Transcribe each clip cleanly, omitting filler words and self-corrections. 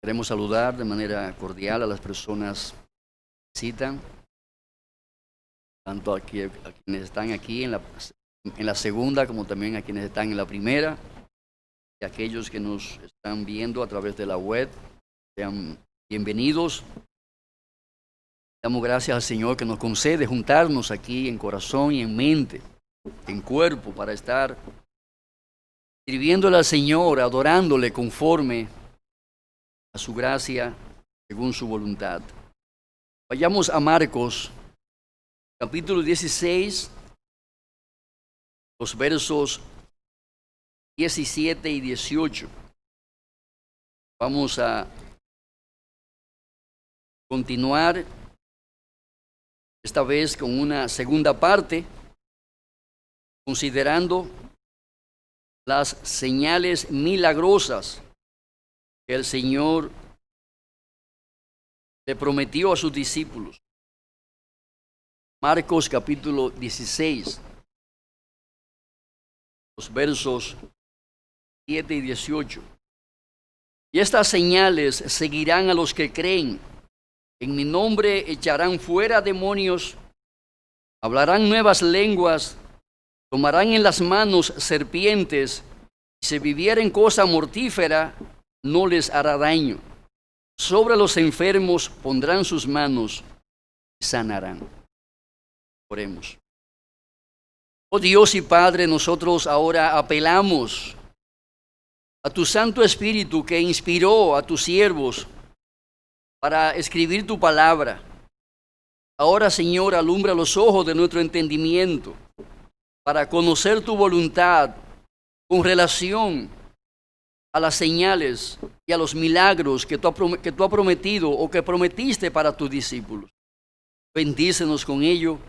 Queremos saludar de manera cordial a las personas que visitan, tanto a quienes están aquí en la segunda como también a quienes están en la primera, y a aquellos que nos están viendo a través de la web. Sean bienvenidos. Damos gracias al Señor que nos concede juntarnos aquí en corazón y en mente, en cuerpo, para estar sirviéndole al Señor, adorándole conforme a su gracia, según su voluntad. Vayamos a Marcos, capítulo 16, los versos 17 y 18. Vamos a continuar esta vez con una segunda parte, considerando las señales milagrosas que el Señor le prometió a sus discípulos. Marcos capítulo 16, los versos 7 y 18. Y estas señales seguirán a los que creen. En mi nombre echarán fuera demonios, hablarán nuevas lenguas, tomarán en las manos serpientes, y si bebieren cosa mortífera, no les hará daño. Sobre los enfermos pondrán sus manos y sanarán. Oremos. Oh Dios y Padre, nosotros ahora apelamos a tu Santo Espíritu que inspiró a tus siervos para escribir tu palabra. Ahora, Señor, alumbra los ojos de nuestro entendimiento para conocer tu voluntad con relación a las señales y a los milagros que tú has prometido o que prometiste para tus discípulos. Bendícenos con ello,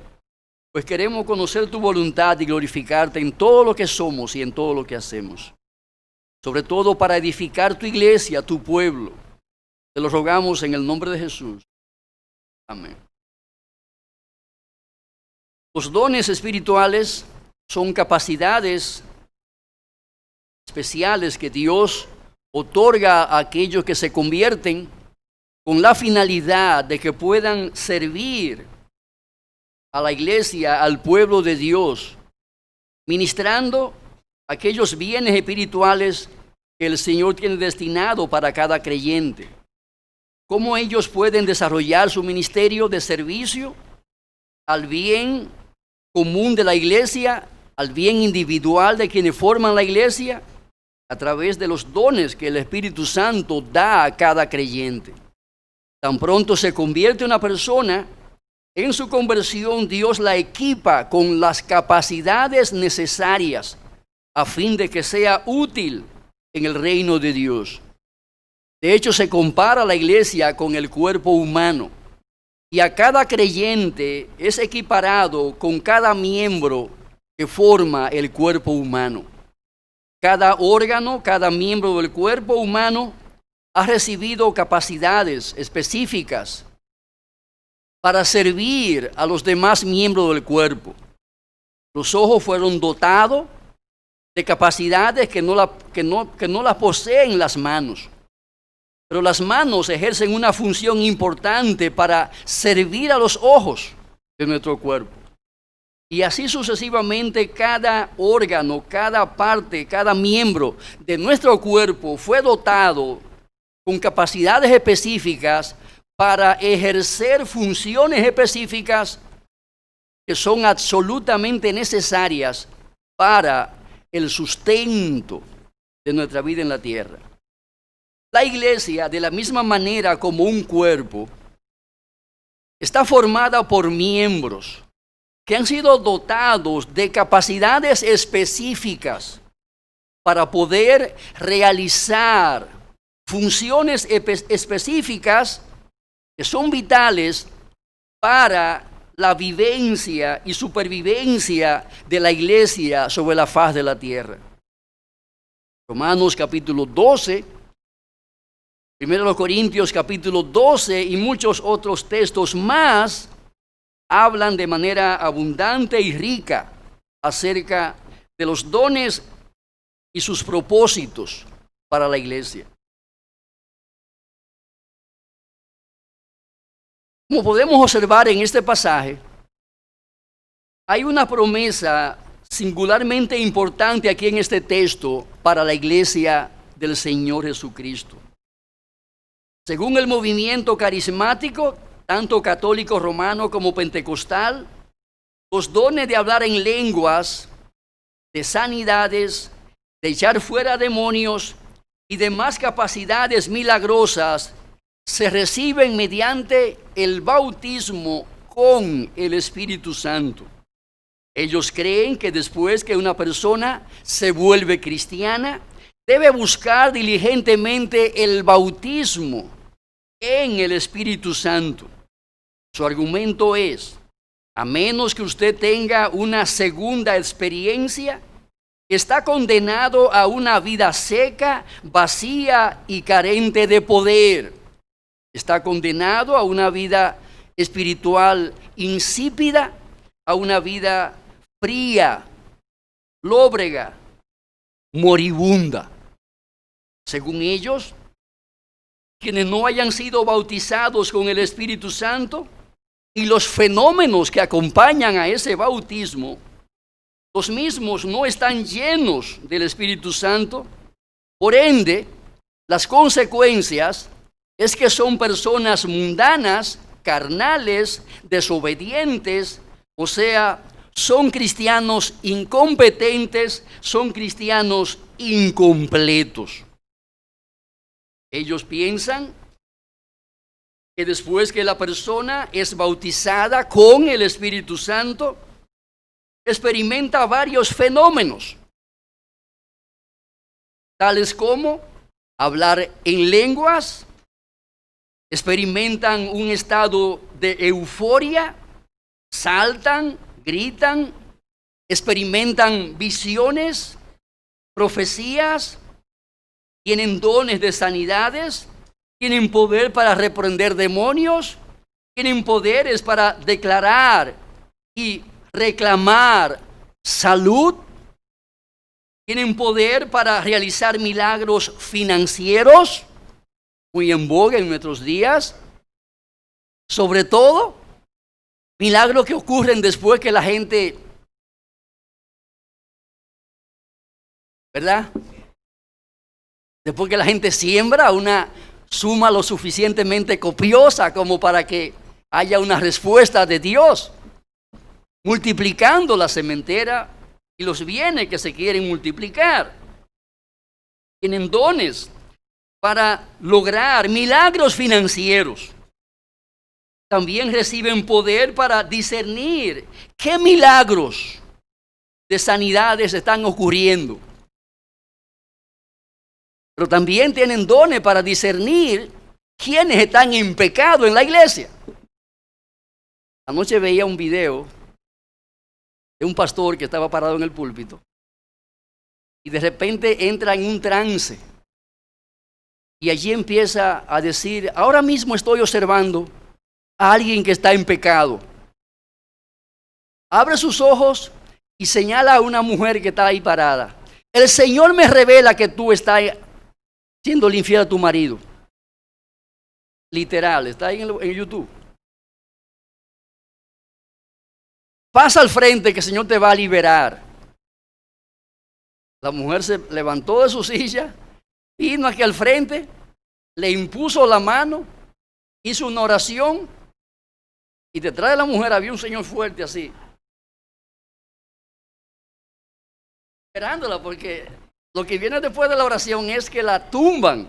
pues queremos conocer tu voluntad y glorificarte en todo lo que somos y en todo lo que hacemos. Sobre todo para edificar tu iglesia, tu pueblo. Te lo rogamos en el nombre de Jesús. Amén. Los dones espirituales son capacidades especiales que Dios otorga a aquellos que se convierten con la finalidad de que puedan servir a la iglesia, al pueblo de Dios, ministrando aquellos bienes espirituales que el Señor tiene destinado para cada creyente. ¿Cómo ellos pueden desarrollar su ministerio de servicio al bien común de la iglesia, al bien individual de quienes forman la iglesia? A través de los dones que el Espíritu Santo da a cada creyente. Tan pronto se convierte una persona, en su conversión Dios la equipa con las capacidades necesarias a fin de que sea útil en el reino de Dios. De hecho, se compara la iglesia con el cuerpo humano y a cada creyente es equiparado con cada miembro que forma el cuerpo humano. Cada órgano, cada miembro del cuerpo humano ha recibido capacidades específicas para servir a los demás miembros del cuerpo. Los ojos fueron dotados de capacidades que no las poseen las manos. Pero las manos ejercen una función importante para servir a los ojos de nuestro cuerpo. Y así sucesivamente cada órgano, cada parte, cada miembro de nuestro cuerpo fue dotado con capacidades específicas para ejercer funciones específicas que son absolutamente necesarias para el sustento de nuestra vida en la tierra. La iglesia, de la misma manera como un cuerpo, está formada por miembros que han sido dotados de capacidades específicas para poder realizar funciones específicas que son vitales para la vivencia y supervivencia de la iglesia sobre la faz de la tierra. Romanos capítulo 12, 1 Corintios capítulo 12 y muchos otros textos más hablan de manera abundante y rica acerca de los dones y sus propósitos para la iglesia. Como podemos observar en este pasaje, hay una promesa singularmente importante aquí en este texto para la iglesia del Señor Jesucristo. Según el movimiento carismático, tanto católico romano como pentecostal, los dones de hablar en lenguas, de sanidades, de echar fuera demonios y demás capacidades milagrosas se reciben mediante el bautismo con el Espíritu Santo. Ellos creen que después que una persona se vuelve cristiana, debe buscar diligentemente el bautismo en el Espíritu Santo. Su argumento es: a menos que usted tenga una segunda experiencia, está condenado a una vida seca, vacía y carente de poder. Está condenado a una vida espiritual insípida, a una vida fría, lóbrega, moribunda. Según ellos, quienes no hayan sido bautizados con el Espíritu Santo y los fenómenos que acompañan a ese bautismo, los mismos no están llenos del Espíritu Santo. Por ende, las consecuencias es que son personas mundanas, carnales, desobedientes, o sea, son cristianos incompetentes, son cristianos incompletos. Ellos piensan que después que la persona es bautizada con el Espíritu Santo, experimenta varios fenómenos, tales como hablar en lenguas, experimentan un estado de euforia, saltan, gritan, experimentan visiones, profecías, tienen dones de sanidades, tienen poder para reprender demonios, tienen poderes para declarar y reclamar salud, tienen poder para realizar milagros financieros, muy en boga en nuestros días, sobre todo milagros que ocurren después que la gente, ¿verdad? Después que la gente siembra una suma lo suficientemente copiosa como para que haya una respuesta de Dios, multiplicando la sementera y los bienes que se quieren multiplicar. Tienen dones para lograr milagros financieros. También reciben poder para discernir qué milagros de sanidades están ocurriendo. Pero también tienen dones para discernir quiénes están en pecado en la iglesia. Anoche veía un video de un pastor que estaba parado en el púlpito y de repente entra en un trance y allí empieza a decir: ahora mismo estoy observando a alguien que está en pecado. Abre sus ojos y señala a una mujer que está ahí parada. El Señor me revela que tú estás siendo infiel a tu marido. Literal, está ahí en YouTube. Pasa al frente que el Señor te va a liberar. La mujer se levantó de su silla, vino aquí al frente, le impuso la mano, hizo una oración y detrás de la mujer había un señor fuerte así, esperándola, porque lo que viene después de la oración es que la tumban.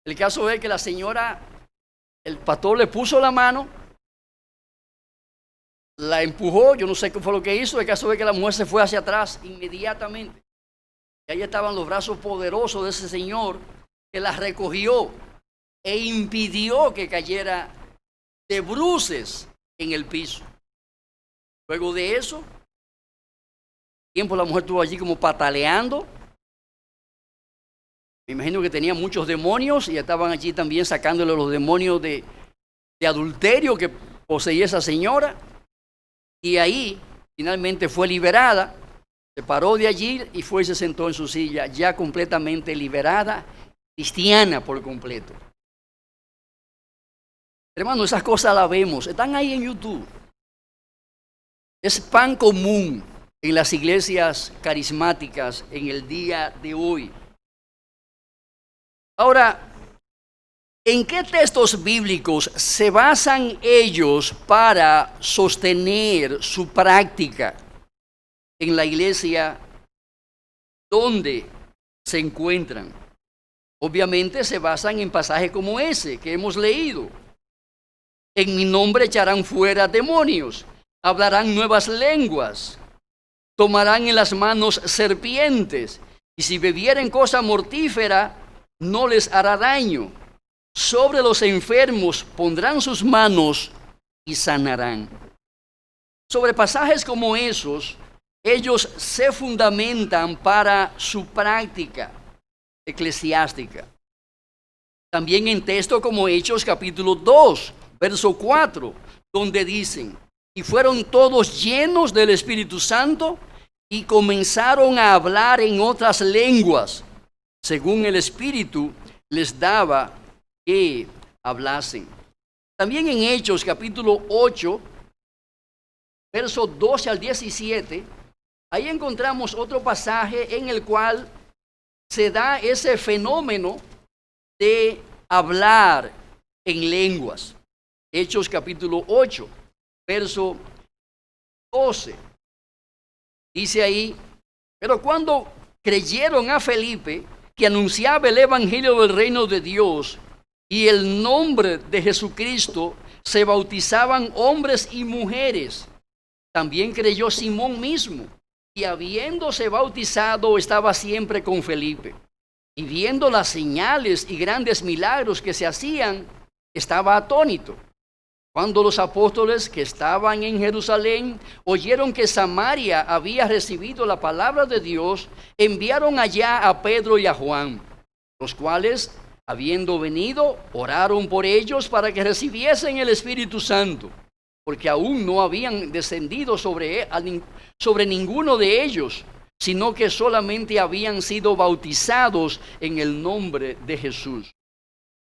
El caso es que la señora, el pastor le puso la mano, la empujó, yo no sé qué fue lo que hizo. El caso es que la mujer se fue hacia atrás inmediatamente. Y ahí estaban los brazos poderosos de ese señor que la recogió e impidió que cayera de bruces en el piso. Luego de eso, tiempo la mujer estuvo allí como pataleando. Me imagino que tenía muchos demonios y estaban allí también sacándole los demonios de adulterio que poseía esa señora. Y ahí finalmente fue liberada, se paró de allí y fue y se sentó en su silla, ya completamente liberada, cristiana por completo. Hermano, esas cosas las vemos, están ahí en YouTube. Es pan común en las iglesias carismáticas en el día de hoy. Ahora, ¿en qué textos bíblicos se basan ellos para sostener su práctica en la iglesia donde se encuentran? Obviamente se basan en pasajes como ese que hemos leído. En mi nombre echarán fuera demonios, hablarán nuevas lenguas, tomarán en las manos serpientes, y si bebieren cosa mortífera, no les hará daño. Sobre los enfermos pondrán sus manos y sanarán. Sobre pasajes como esos, ellos se fundamentan para su práctica eclesiástica. También en textos como Hechos capítulo 2, verso 4, donde dicen, y fueron todos llenos del Espíritu Santo y comenzaron a hablar en otras lenguas, según el Espíritu les daba que hablasen. También en Hechos capítulo 8, verso 12 al 17, ahí encontramos otro pasaje en el cual se da ese fenómeno de hablar en lenguas. Hechos capítulo 8, verso 12. Dice ahí, pero cuando creyeron a Felipe, que anunciaba el evangelio del reino de Dios y el nombre de Jesucristo, se bautizaban hombres y mujeres. También creyó Simón mismo, y habiéndose bautizado estaba siempre con Felipe. Y viendo las señales y grandes milagros que se hacían, estaba atónito. Cuando los apóstoles que estaban en Jerusalén oyeron que Samaria había recibido la palabra de Dios, enviaron allá a Pedro y a Juan, los cuales, habiendo venido, oraron por ellos para que recibiesen el Espíritu Santo, porque aún no habían descendido sobre ninguno de ellos, sino que solamente habían sido bautizados en el nombre de Jesús.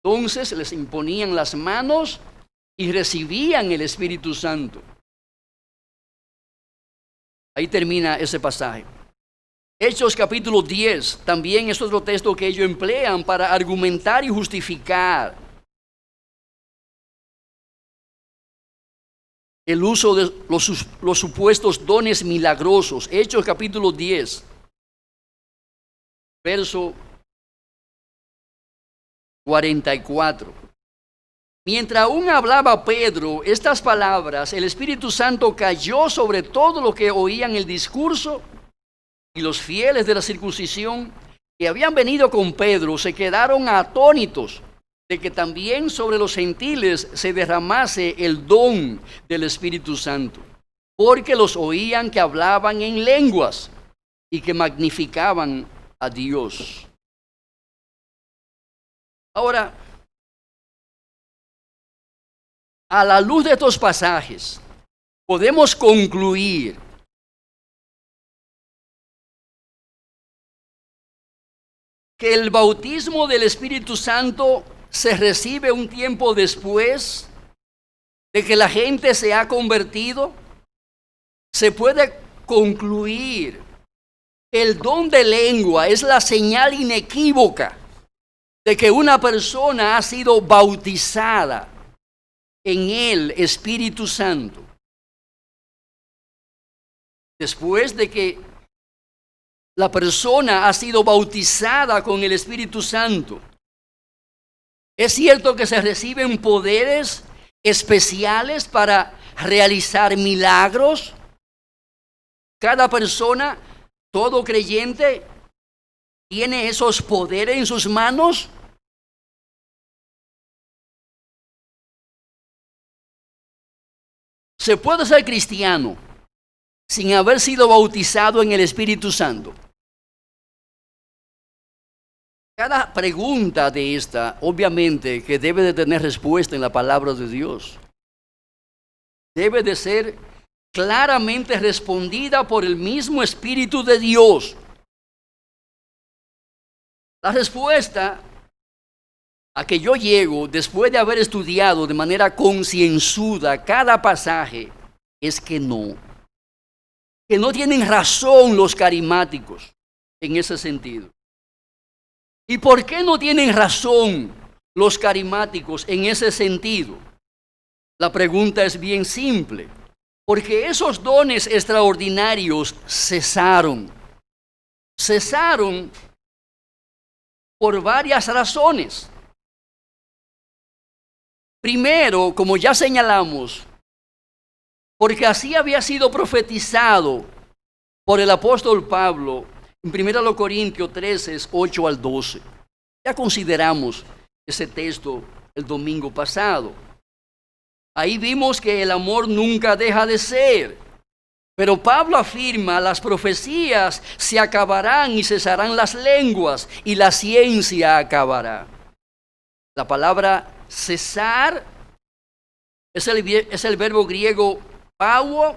Entonces les imponían las manos y recibían el Espíritu Santo. Ahí termina ese pasaje. Hechos capítulo 10 también es otro texto que ellos emplean para argumentar y justificar el uso de los supuestos dones milagrosos. Hechos capítulo 10, verso 44. Mientras aún hablaba Pedro estas palabras, el Espíritu Santo cayó sobre todo lo que oían el discurso, y los fieles de la circuncisión que habían venido con Pedro se quedaron atónitos de que también sobre los gentiles se derramase el don del Espíritu Santo, porque los oían que hablaban en lenguas y que magnificaban a Dios. Ahora, a la luz de estos pasajes, podemos concluir que el bautismo del Espíritu Santo se recibe un tiempo después de que la gente se ha convertido. Se puede concluir que el don de lengua es la señal inequívoca de que una persona ha sido bautizada en el Espíritu Santo. Después de que la persona ha sido bautizada con el Espíritu Santo, es cierto que se reciben poderes especiales para realizar milagros. Cada persona, todo creyente, tiene esos poderes en sus manos. Se puede ser cristiano sin haber sido bautizado en el Espíritu Santo. Cada pregunta de esta, obviamente, que debe de tener respuesta en la palabra de Dios, debe de ser claramente respondida por el mismo Espíritu de Dios. La respuesta a que yo llego después de haber estudiado de manera concienzuda cada pasaje es que no tienen razón los carismáticos en ese sentido. ¿Y por qué no tienen razón los carismáticos en ese sentido? La pregunta es bien simple. Porque esos dones extraordinarios cesaron. Cesaron por varias razones. Primero, como ya señalamos, porque así había sido profetizado por el apóstol Pablo en 1 Corintios 13, 8 al 12. Ya consideramos ese texto el domingo pasado. Ahí vimos que el amor nunca deja de ser. Pero Pablo afirma, las profecías se acabarán y cesarán las lenguas y la ciencia acabará. La palabra cesar es el verbo griego pauo,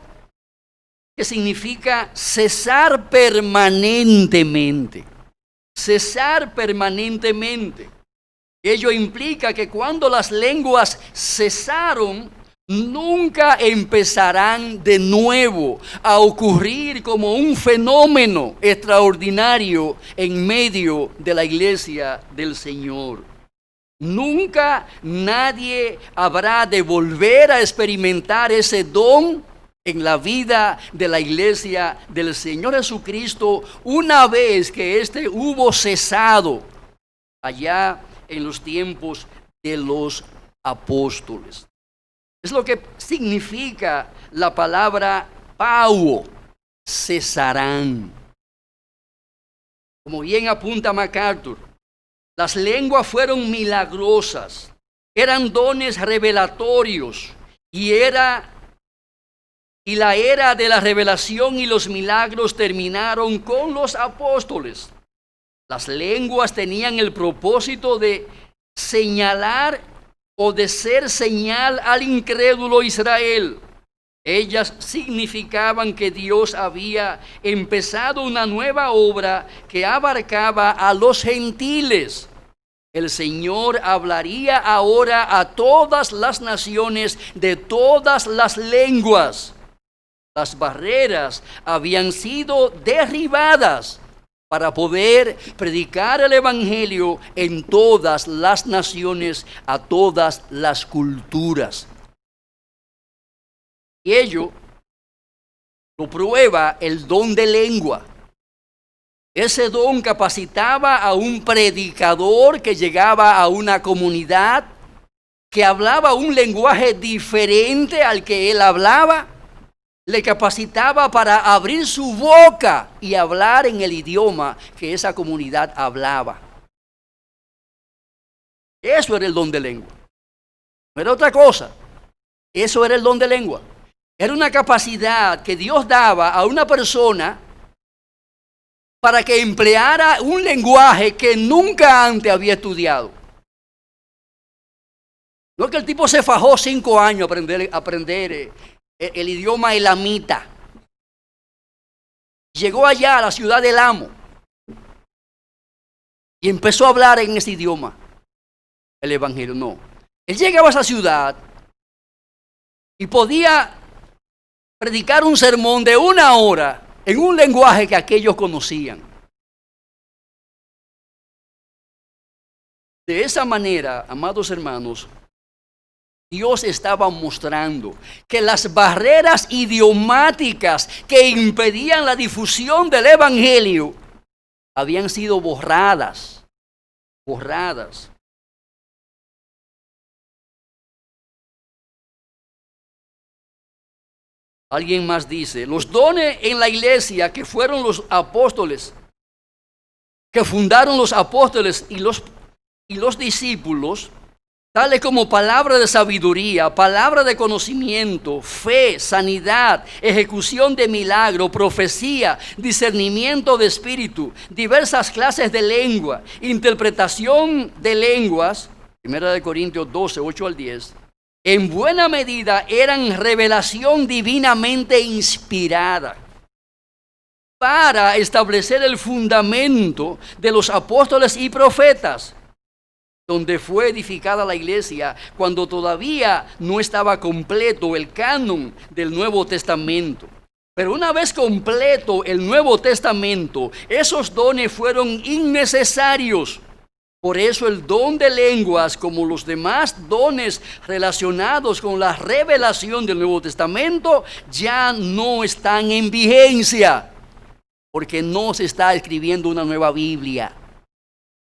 que significa cesar permanentemente. Cesar permanentemente. Ello implica que cuando las lenguas cesaron, nunca empezarán de nuevo a ocurrir como un fenómeno extraordinario en medio de la iglesia del Señor. Nunca nadie habrá de volver a experimentar ese don en la vida de la iglesia del Señor Jesucristo una vez que éste hubo cesado allá en los tiempos de los apóstoles. Es lo que significa la palabra pauo, cesarán. Como bien apunta MacArthur, las lenguas fueron milagrosas, eran dones revelatorios y la era de la revelación y los milagros terminaron con los apóstoles. Las lenguas tenían el propósito de señalar o de ser señal al incrédulo Israel. Ellas significaban que Dios había empezado una nueva obra que abarcaba a los gentiles. El Señor hablaría ahora a todas las naciones de todas las lenguas. Las barreras habían sido derribadas para poder predicar el Evangelio en todas las naciones, a todas las culturas. Y ello lo prueba el don de lengua. Ese don capacitaba a un predicador que llegaba a una comunidad, que hablaba un lenguaje diferente al que él hablaba. Le capacitaba para abrir su boca y hablar en el idioma que esa comunidad hablaba. Eso era el don de lengua. No era otra cosa. Eso era el don de lengua. Era una capacidad que Dios daba a una persona para que empleara un lenguaje que nunca antes había estudiado. No es que el tipo se fajó 5 años a aprender el idioma elamita. Llegó allá a la ciudad del amo y empezó a hablar en ese idioma el evangelio. No, él llegaba a esa ciudad y podía predicar un sermón de 1 hora en un lenguaje que aquellos conocían. De esa manera, amados hermanos, Dios estaba mostrando que las barreras idiomáticas que impedían la difusión del evangelio habían sido borradas. Alguien más dice, los dones en la iglesia que fueron los apóstoles, que fundaron los apóstoles y los discípulos, tales como palabra de sabiduría, palabra de conocimiento, fe, sanidad, ejecución de milagro, profecía, discernimiento de espíritu, diversas clases de lengua, interpretación de lenguas, 1 Corintios 12, 8 al 10, en buena medida eran revelación divinamente inspirada para establecer el fundamento de los apóstoles y profetas. donde fue edificada la iglesia, cuando todavía no estaba completo el canon del Nuevo Testamento. Pero una vez completo el Nuevo Testamento, esos dones fueron innecesarios. Por eso el don de lenguas, como los demás dones relacionados con la revelación del Nuevo Testamento, ya no están en vigencia, porque no se está escribiendo una nueva Biblia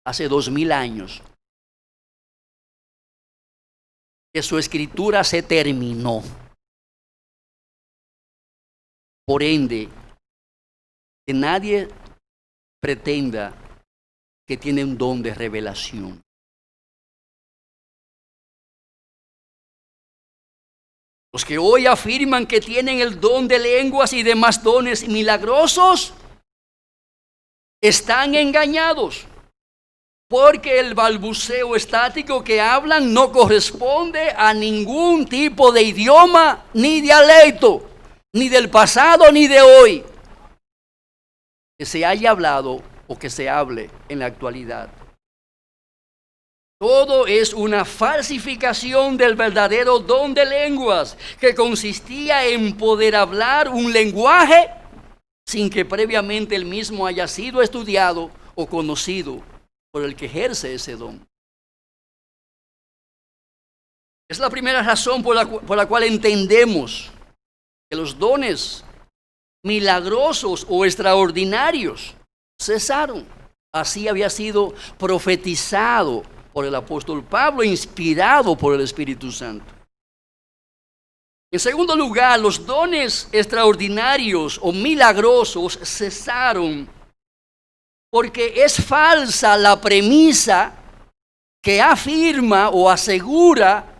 hace 2000 años. Que su escritura se terminó. Por ende, que nadie pretenda que tiene un don de revelación. Los que hoy afirman que tienen el don de lenguas y demás dones milagrosos están engañados, porque el balbuceo estático que hablan no corresponde a ningún tipo de idioma ni dialecto, ni del pasado ni de hoy, que se haya hablado o que se hable en la actualidad. Todo es una falsificación del verdadero don de lenguas, que consistía en poder hablar un lenguaje sin que previamente el mismo haya sido estudiado o conocido por el que ejerce ese don. Es la primera razón por la cual entendemos que los dones milagrosos o extraordinarios cesaron. Así había sido profetizado por el apóstol Pablo, inspirado por el Espíritu Santo. En segundo lugar, los dones extraordinarios o milagrosos cesaron porque es falsa la premisa que afirma o asegura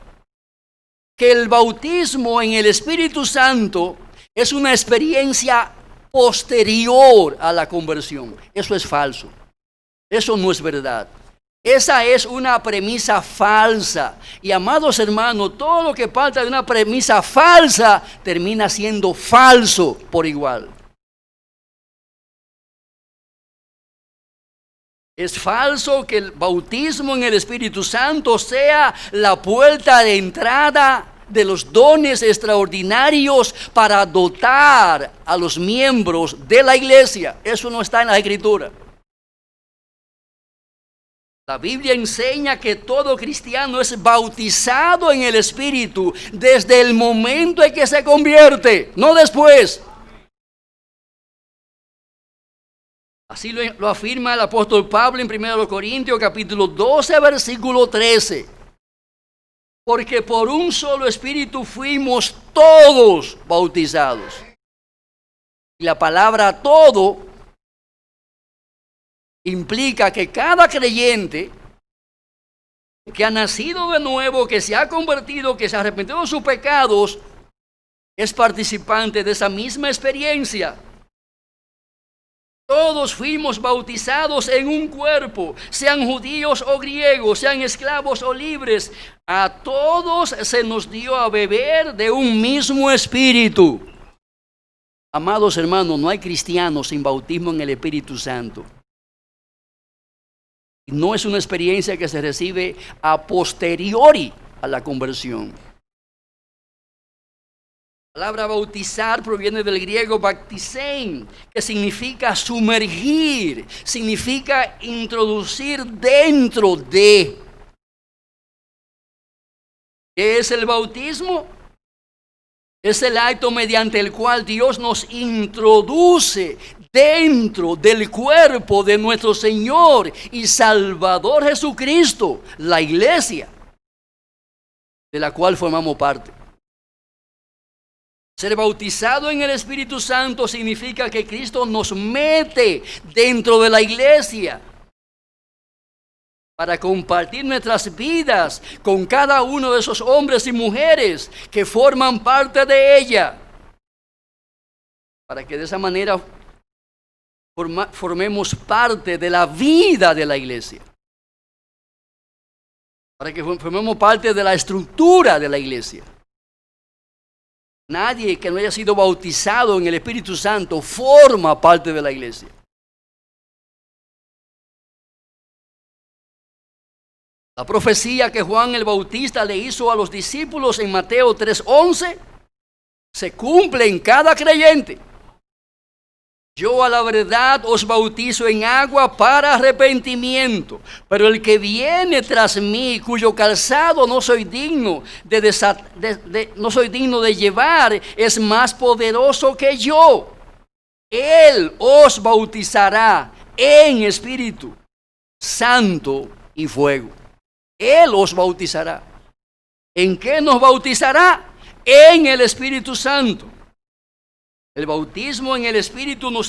que el bautismo en el Espíritu Santo es una experiencia posterior a la conversión. Eso es falso. Eso no es verdad. Esa es una premisa falsa. Y amados hermanos, todo lo que parte de una premisa falsa termina siendo falso por igual. Es falso que el bautismo en el Espíritu Santo sea la puerta de entrada de los dones extraordinarios para dotar a los miembros de la iglesia. Eso no está en la Escritura. La Biblia enseña que todo cristiano es bautizado en el Espíritu desde el momento en que se convierte, no después. Así lo afirma el apóstol Pablo en 1 Corintios capítulo 12, versículo 13. Porque por un solo Espíritu fuimos todos bautizados. Y la palabra todo implica que cada creyente que ha nacido de nuevo, que se ha convertido, que se ha arrepentido de sus pecados, es participante de esa misma experiencia. Todos fuimos bautizados en un cuerpo, sean judíos o griegos, sean esclavos o libres. A todos se nos dio a beber de un mismo espíritu. Amados hermanos, no hay cristianos sin bautismo en el Espíritu Santo. No es una experiencia que se recibe a posteriori a la conversión. La palabra bautizar proviene del griego baptizein, que significa sumergir, significa introducir dentro de. ¿Qué es el bautismo? Es el acto mediante el cual Dios nos introduce dentro del cuerpo de nuestro Señor y Salvador Jesucristo, la iglesia, de la cual formamos parte. Ser bautizado en el Espíritu Santo significa que Cristo nos mete dentro de la iglesia para compartir nuestras vidas con cada uno de esos hombres y mujeres que forman parte de ella, para que de esa manera formemos parte de la vida de la iglesia, para que formemos parte de la estructura de la iglesia. Nadie que no haya sido bautizado en el Espíritu Santo forma parte de la iglesia. La profecía que Juan el Bautista le hizo a los discípulos en Mateo 3:11 se cumple en cada creyente. Yo a la verdad os bautizo en agua para arrepentimiento, pero el que viene tras mí, cuyo calzado no soy digno de llevar, es más poderoso que yo. Él os bautizará en Espíritu Santo y fuego. Él os bautizará. ¿En qué nos bautizará? En el Espíritu Santo. El bautismo en el Espíritu nos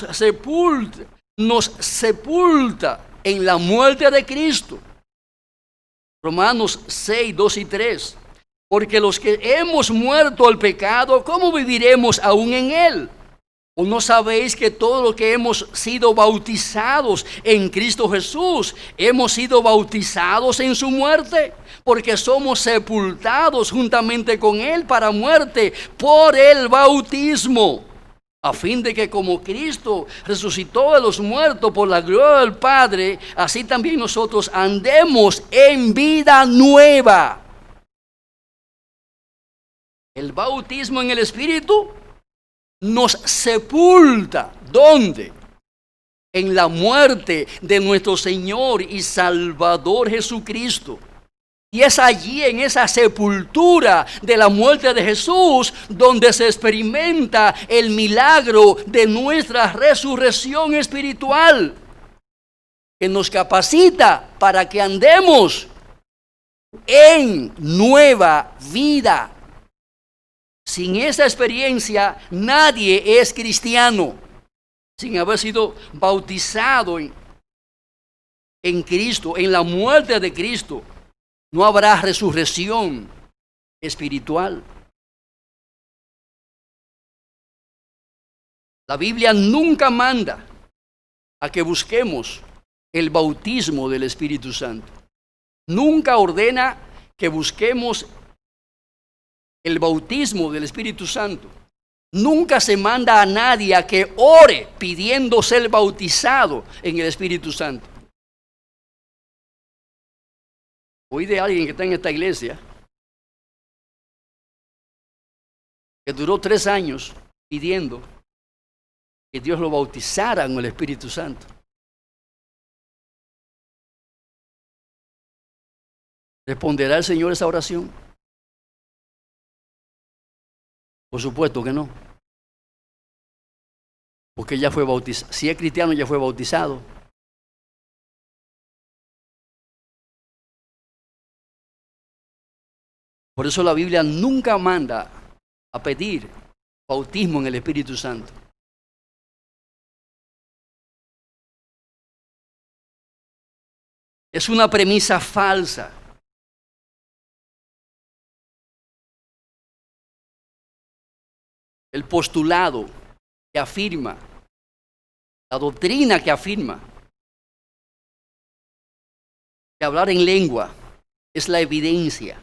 sepulta en la muerte de Cristo. Romanos 6, 2 y 3. Porque los que hemos muerto al pecado, ¿cómo viviremos aún en él? ¿O no sabéis que todos los que hemos sido bautizados en Cristo Jesús, hemos sido bautizados en su muerte? Porque somos sepultados juntamente con él para muerte por el bautismo, a fin de que como Cristo resucitó de los muertos por la gloria del Padre, así también nosotros andemos en vida nueva. El bautismo en el Espíritu nos sepulta. ¿Dónde? En la muerte de nuestro Señor y Salvador Jesucristo. Y es allí, en esa sepultura de la muerte de Jesús, donde se experimenta el milagro de nuestra resurrección espiritual, que nos capacita para que andemos en nueva vida. Sin esa experiencia, nadie es cristiano. Sin haber sido bautizado en Cristo, en la muerte de Cristo, no habrá resurrección espiritual. La Biblia nunca manda a que busquemos el bautismo del Espíritu Santo. Nunca ordena que busquemos el bautismo del Espíritu Santo. Nunca se manda a nadie a que ore pidiendo ser bautizado en el Espíritu Santo. Oí de alguien que está en esta iglesia que duró 3 años pidiendo que Dios lo bautizara en el Espíritu Santo. ¿Responderá el Señor esa oración? Por supuesto que no. Porque ya fue bautizado. Si es cristiano, ya fue bautizado. Por eso la Biblia nunca manda a pedir bautismo en el Espíritu Santo. Es una premisa falsa. El postulado que afirma, la doctrina que afirma que hablar en lengua es la evidencia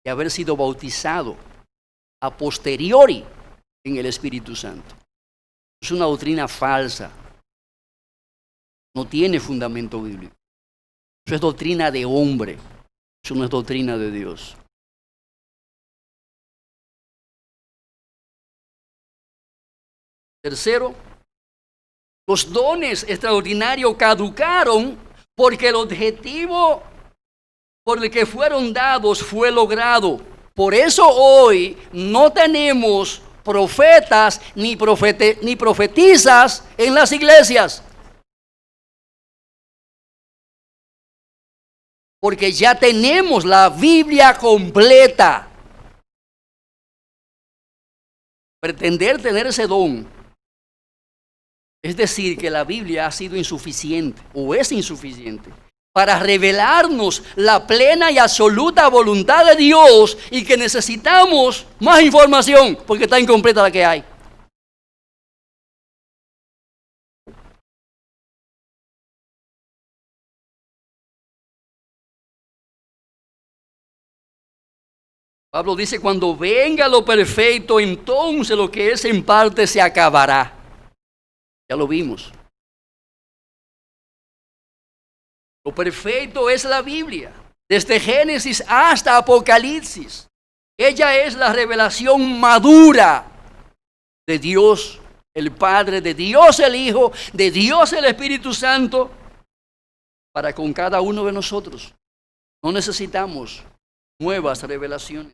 de haber sido bautizado a posteriori en el Espíritu Santo. Es una doctrina falsa. No tiene fundamento bíblico. Eso es doctrina de hombre. Eso no es doctrina de Dios. Tercero, los dones extraordinarios caducaron porque el objetivo por el que fueron dados fue logrado. Por eso hoy no tenemos profetas ni profetizas en las iglesias. Porque ya tenemos la Biblia completa. Pretender tener ese don es decir que la Biblia ha sido insuficiente o es insuficiente para revelarnos la plena y absoluta voluntad de Dios y que necesitamos más información porque está incompleta la que hay. Pablo dice, cuando venga lo perfecto, entonces lo que es en parte se acabará. Ya lo vimos. Lo perfecto es la Biblia. desde Génesis hasta Apocalipsis. Ella es la revelación madura de Dios el Padre, de Dios el Hijo, de Dios el Espíritu Santo, para con cada uno de nosotros. No necesitamos nuevas revelaciones.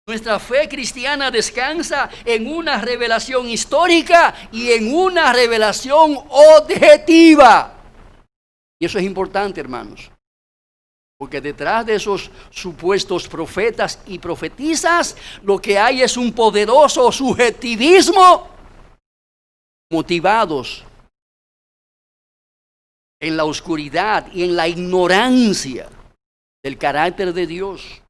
Nuestra fe cristiana descansa en una revelación histórica y en una revelación objetiva. Y eso es importante, hermanos, porque detrás de esos supuestos profetas y profetizas, lo que hay es un poderoso subjetivismo motivados en la oscuridad y en la ignorancia del carácter de Dios.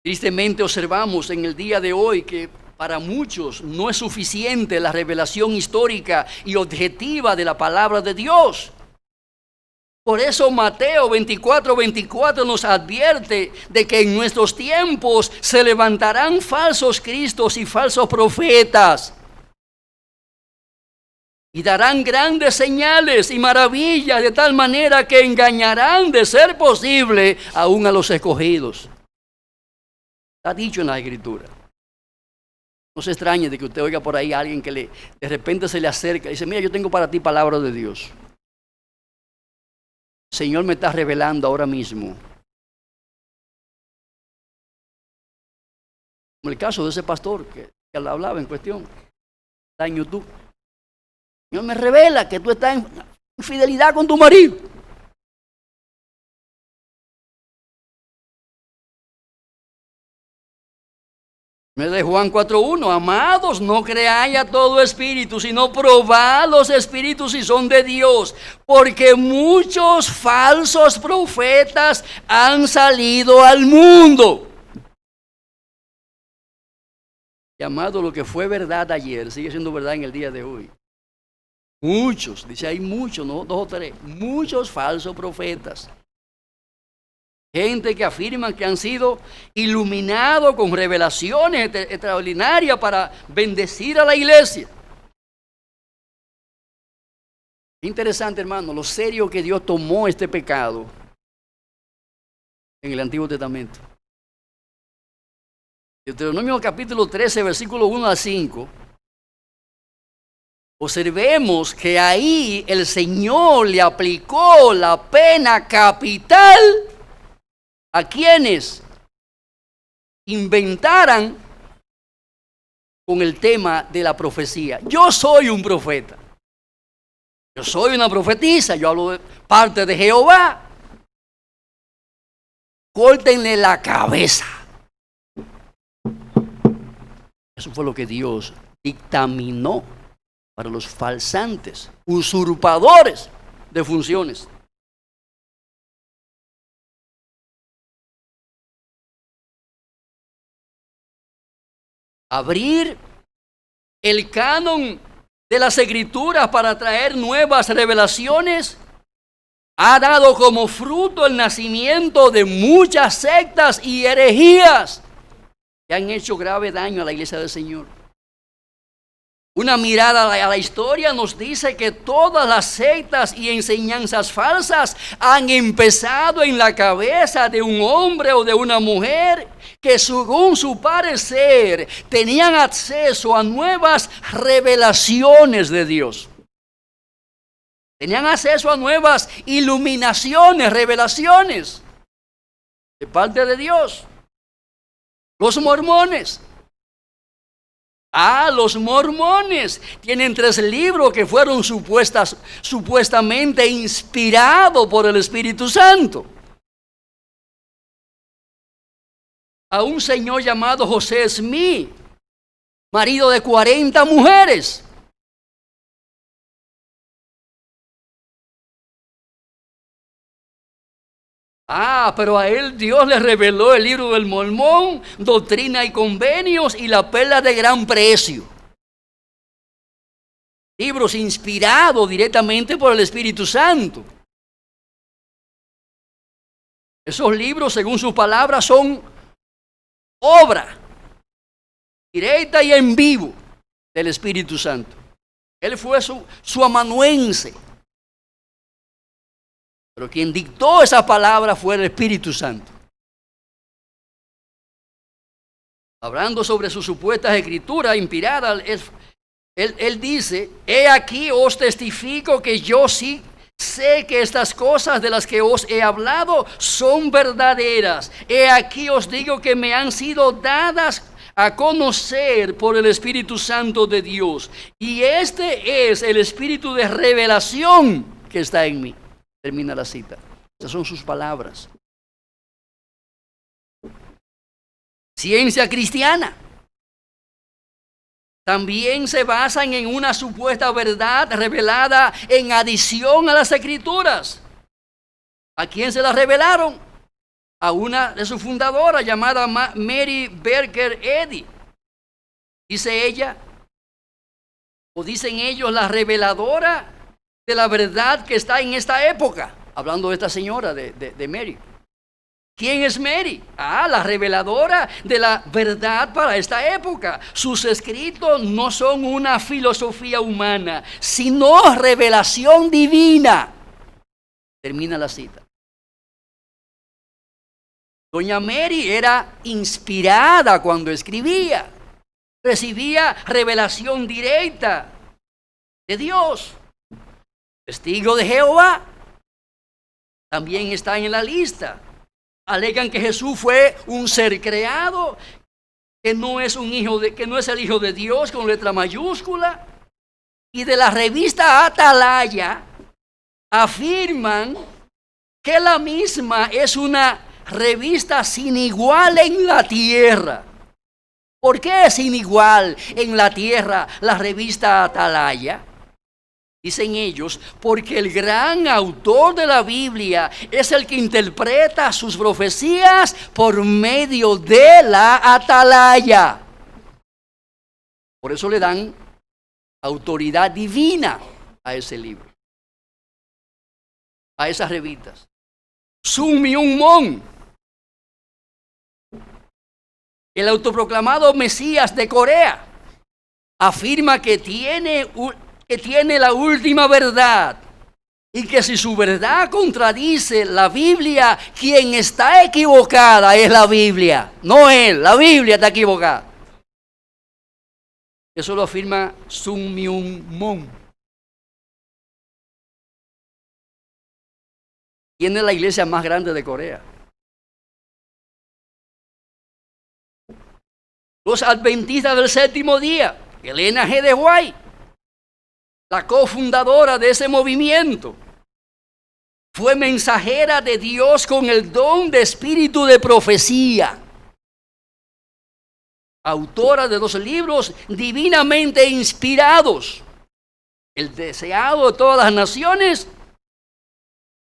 Tristemente observamos en el día de hoy que para muchos no es suficiente la revelación histórica y objetiva de la palabra de Dios. Por eso Mateo 24:24 nos advierte de que en nuestros tiempos se levantarán falsos cristos y falsos profetas. Y darán grandes señales y maravillas de tal manera que engañarán, de ser posible, aún a los escogidos. Está dicho en la Escritura. No se extrañe de que usted oiga por ahí a alguien que de repente se le acerca y dice: mira, yo tengo para ti palabra de Dios. El Señor me está revelando ahora mismo. Como el caso de ese pastor que hablaba en cuestión. Está en YouTube. El Señor me revela que tú estás en infidelidad con tu marido. De Juan 4:1, amados, no creáis a todo espíritu, sino probad los espíritus si son de Dios, porque muchos falsos profetas han salido al mundo. Y amado, lo que fue verdad ayer sigue siendo verdad en el día de hoy. Muchos, dice, hay muchos, no 2 o 3, muchos falsos profetas. Gente que afirman que han sido iluminados con revelaciones extraordinarias para bendecir a la iglesia. Interesante, hermano, lo serio que Dios tomó este pecado en el Antiguo Testamento. Deuteronomio capítulo 13, versículo 1 al 5. Observemos que ahí el Señor le aplicó la pena capital a quienes inventaran con el tema de la profecía. Yo soy un profeta. Yo soy una profetisa. Yo hablo de parte de Jehová. Córtenle la cabeza. Eso fue lo que Dios dictaminó para los falsantes, usurpadores de funciones. Abrir el canon de las Escrituras para traer nuevas revelaciones ha dado como fruto el nacimiento de muchas sectas y herejías que han hecho grave daño a la iglesia del Señor. Una mirada a la historia nos dice que todas las sectas y enseñanzas falsas han empezado en la cabeza de un hombre o de una mujer que según su parecer tenían acceso a nuevas revelaciones de Dios. Tenían acceso a nuevas iluminaciones, revelaciones de parte de Dios. Los mormones. Los mormones tienen 3 libros que fueron supuestamente inspirados por el Espíritu Santo. A un señor llamado José Smith, marido de 40 mujeres. Pero a él Dios le reveló el libro del Mormón, Doctrina y Convenios y la Perla de Gran Precio. Libros inspirados directamente por el Espíritu Santo. Esos libros, según sus palabras, son obra directa y en vivo del Espíritu Santo. Él fue su amanuense. Pero quien dictó esa palabra fue el Espíritu Santo. Hablando sobre sus supuestas escrituras inspiradas, él dice: he aquí os testifico que yo sí sé que estas cosas de las que os he hablado son verdaderas. He aquí os digo que me han sido dadas a conocer por el Espíritu Santo de Dios. Y este es el espíritu de revelación que está en mí. Termina la cita. Esas son sus palabras. Ciencia cristiana también se basan en una supuesta verdad revelada en adición a las Escrituras. ¿A quién se la revelaron? A una de sus fundadoras llamada Mary Baker Eddy. Dice ella, o dicen ellos, la reveladora de la verdad que está en esta época. Hablando de esta señora, de Mary. ¿Quién es Mary? La reveladora de la verdad para esta época. Sus escritos no son una filosofía humana, sino revelación divina. Termina la cita. Doña Mary era inspirada cuando escribía. Recibía revelación directa de Dios. Testigo de Jehová también está en la lista. Alegan que Jesús fue un ser creado, que no es que no es el Hijo de Dios con letra mayúscula. Y de la revista Atalaya afirman que la misma es una revista sin igual en la tierra. ¿Por qué es sin igual en la tierra la revista Atalaya? Dicen ellos, porque el gran autor de la Biblia es el que interpreta sus profecías por medio de la Atalaya. Por eso le dan autoridad divina a ese libro, a esas revistas. Sun Myung Moon, el autoproclamado Mesías de Corea, afirma que tiene la última verdad y que si su verdad contradice la Biblia, quien está equivocada es la Biblia, no él. La Biblia está equivocada. Eso lo afirma Sun Myung Moon. ¿Quién es la iglesia más grande de Corea? Los adventistas del séptimo día. Elena G. de White, la cofundadora de ese movimiento, fue mensajera de Dios con el don de espíritu de profecía. Autora de 2 libros divinamente inspirados, El deseado de todas las naciones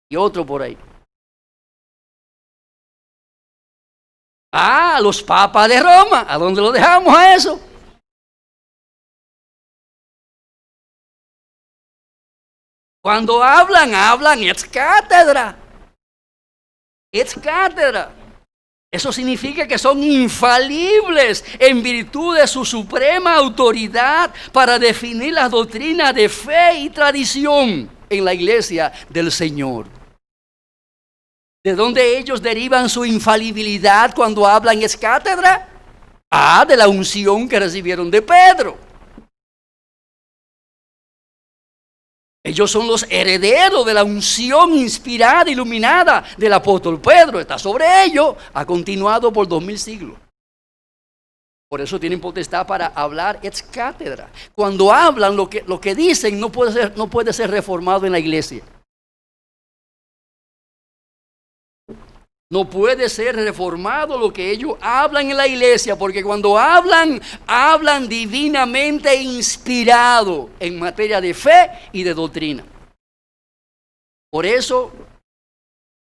y otro por ahí. Los papas de Roma, ¿a dónde lo dejamos a eso? Cuando hablan ex cátedra. Ex cátedra. Eso significa que son infalibles en virtud de su suprema autoridad para definir las doctrinas de fe y tradición en la iglesia del Señor. ¿De dónde ellos derivan su infalibilidad cuando hablan ex cátedra? De la unción que recibieron de Pedro. Ellos son los herederos de la unción inspirada, iluminada del apóstol Pedro. Está sobre ellos, ha continuado por 2000 siglos. Por eso tienen potestad para hablar ex cátedra. Cuando hablan, lo que dicen no puede ser reformado en la iglesia. No puede ser reformado lo que ellos hablan en la iglesia, porque cuando hablan divinamente inspirado en materia de fe y de doctrina. Por eso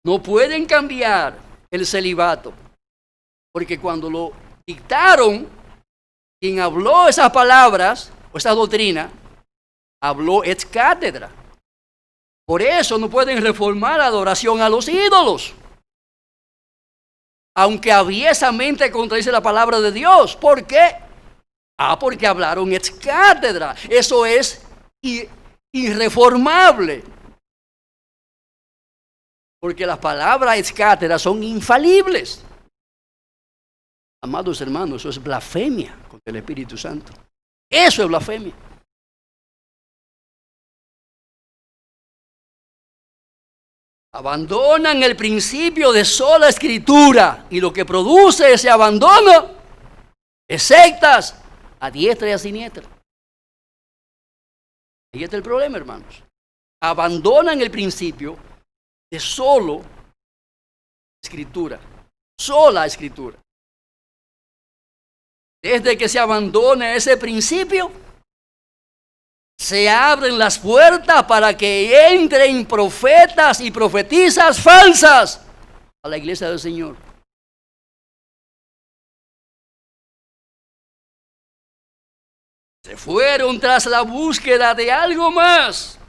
no pueden cambiar el celibato, porque cuando lo dictaron, quien habló esas palabras o esa doctrina, habló ex cátedra. Por eso no pueden reformar la adoración a los ídolos, aunque aviesamente contradice la palabra de Dios. ¿Por qué? Porque hablaron ex cátedra. Eso es irreformable. Porque las palabras ex cátedra son infalibles. Amados hermanos, eso es blasfemia contra el Espíritu Santo. Eso es blasfemia. Abandonan el principio de sola escritura y lo que produce ese abandono es sectas a diestra y a siniestra. Ahí está el problema, hermanos. Abandonan el principio de solo escritura, sola escritura. Desde que se abandona ese principio, se abren las puertas para que entren profetas y profetizas falsas a la iglesia del Señor. Se fueron tras la búsqueda de algo más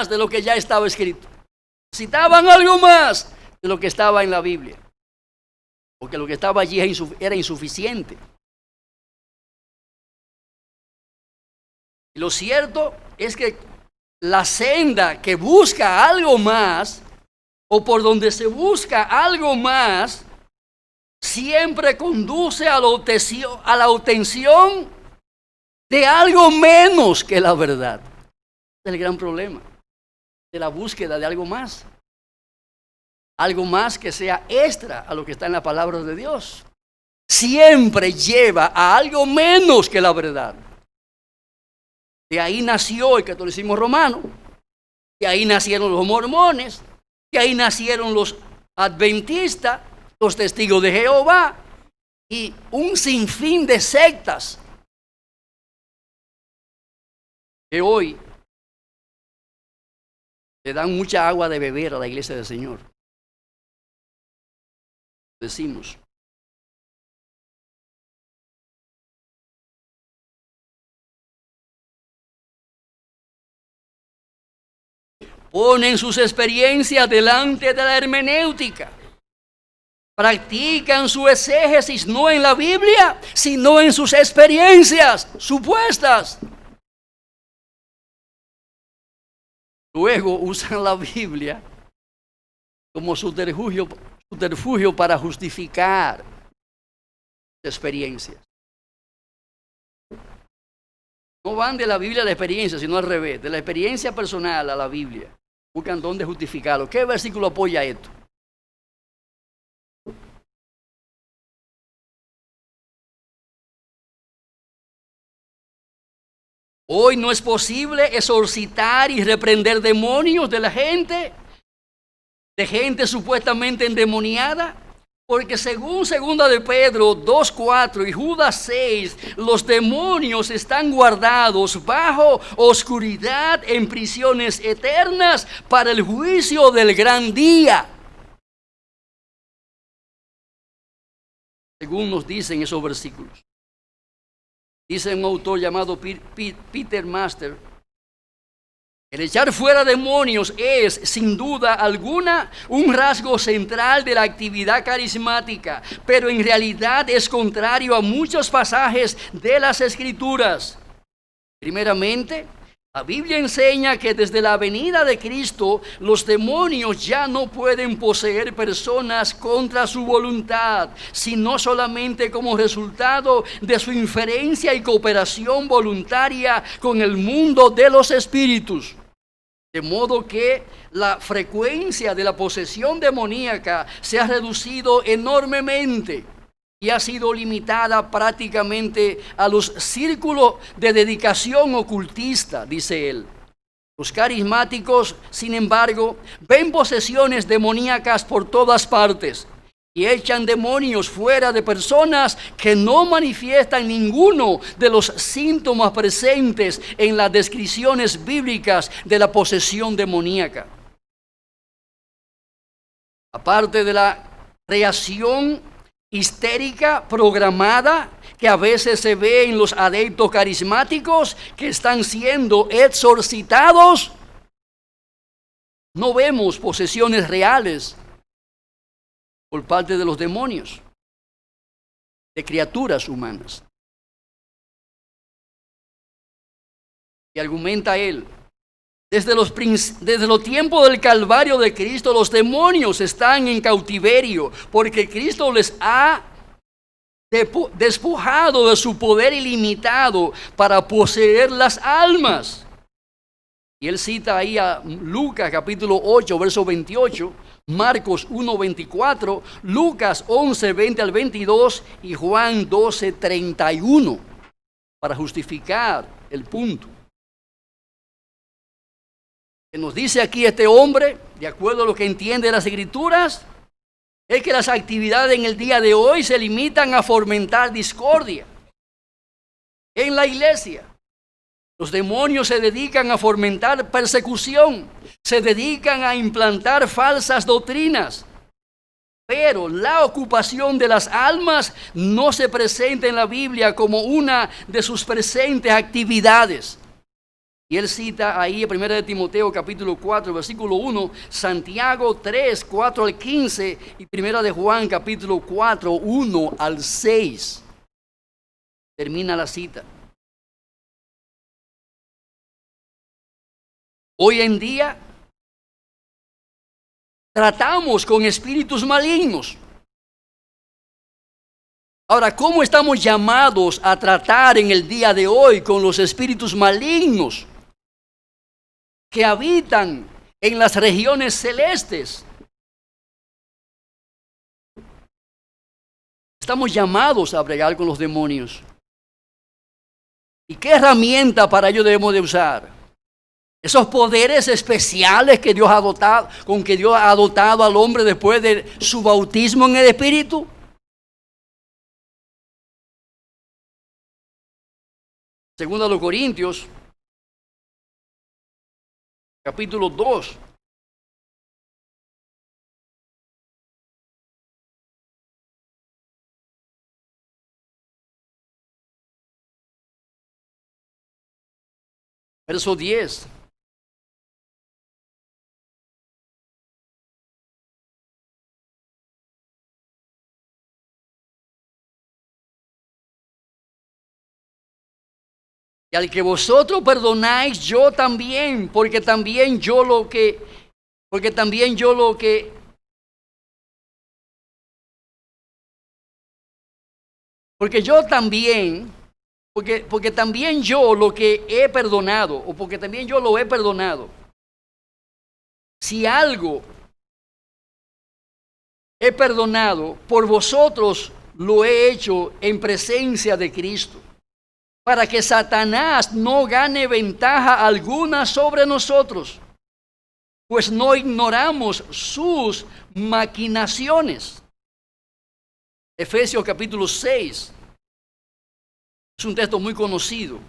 de lo que ya estaba escrito. Necesitaban algo más de lo que estaba en la Biblia, porque lo que estaba allí era insuficiente. Y lo cierto es que la senda que busca algo más, o por donde se busca algo más, siempre conduce a la obtención de algo menos que la verdad. Es el gran problema de la búsqueda de algo más. Algo más que sea extra a lo que está en la palabra de Dios. Siempre lleva a algo menos que la verdad. De ahí nació el catolicismo romano, de ahí nacieron los mormones, de ahí nacieron los adventistas, los testigos de Jehová y un sinfín de sectas que hoy le dan mucha agua de beber a la iglesia del Señor. Decimos. Ponen sus experiencias delante de la hermenéutica. Practican su exégesis no en la Biblia, sino en sus experiencias supuestas. Luego usan la Biblia como subterfugio para justificar experiencias. No van de la Biblia a la experiencia, sino al revés, de la experiencia personal a la Biblia. Buscan dónde justificarlo. ¿Qué versículo apoya esto? Hoy no es posible exorcitar y reprender demonios de la gente, de gente supuestamente endemoniada, porque según 2 de Pedro 2:4 y Judas 6, los demonios están guardados bajo oscuridad en prisiones eternas para el juicio del gran día. Según nos dicen esos versículos. Dice un autor llamado Peter Master: el echar fuera demonios es, sin duda alguna, un rasgo central de la actividad carismática, pero en realidad es contrario a muchos pasajes de las Escrituras. Primeramente, la Biblia enseña que desde la venida de Cristo, los demonios ya no pueden poseer personas contra su voluntad, sino solamente como resultado de su inferencia y cooperación voluntaria con el mundo de los espíritus. De modo que la frecuencia de la posesión demoníaca se ha reducido enormemente y ha sido limitada prácticamente a los círculos de dedicación ocultista, dice él. Los carismáticos, sin embargo, ven posesiones demoníacas por todas partes y echan demonios fuera de personas que no manifiestan ninguno de los síntomas presentes en las descripciones bíblicas de la posesión demoníaca. Aparte de la reacción histérica programada que a veces se ve en los adeptos carismáticos que están siendo exorcitados, no vemos posesiones reales por parte de los demonios, de criaturas humanas. Y argumenta él Desde los tiempos del Calvario de Cristo, los demonios están en cautiverio porque Cristo les ha despojado de su poder ilimitado para poseer las almas. Y él cita ahí a Lucas capítulo 8, verso 28, Marcos 1, 24, Lucas 11, 20 al 22 y Juan 12, 31 para justificar el punto. Que nos dice aquí este hombre, de acuerdo a lo que entiende las Escrituras, es que las actividades en el día de hoy se limitan a fomentar discordia en la iglesia. Los demonios se dedican a fomentar persecución, se dedican a implantar falsas doctrinas, pero la ocupación de las almas no se presenta en la Biblia como una de sus presentes actividades. Y él cita ahí en 1 de Timoteo capítulo 4, versículo 1, Santiago 3, 4 al 15 y 1 de Juan capítulo 4, 1 al 6. Termina la cita. Hoy en día tratamos con espíritus malignos. Ahora, ¿cómo estamos llamados a tratar en el día de hoy con los espíritus malignos que habitan en las regiones celestes? Estamos llamados a bregar con los demonios. ¿Y qué herramienta para ello debemos de usar? Esos poderes especiales que Dios ha dotado, con que Dios ha dotado al hombre después de su bautismo en el Espíritu. Segunda de los Corintios, capítulo 2. Verso 10. Y al que vosotros perdonáis, yo también, porque yo también yo lo que he perdonado, o porque también yo lo he perdonado. Si algo he perdonado, por vosotros lo he hecho en presencia de Cristo, para que Satanás no gane ventaja alguna sobre nosotros, pues no ignoramos sus maquinaciones. Efesios capítulo 6 es un texto muy conocido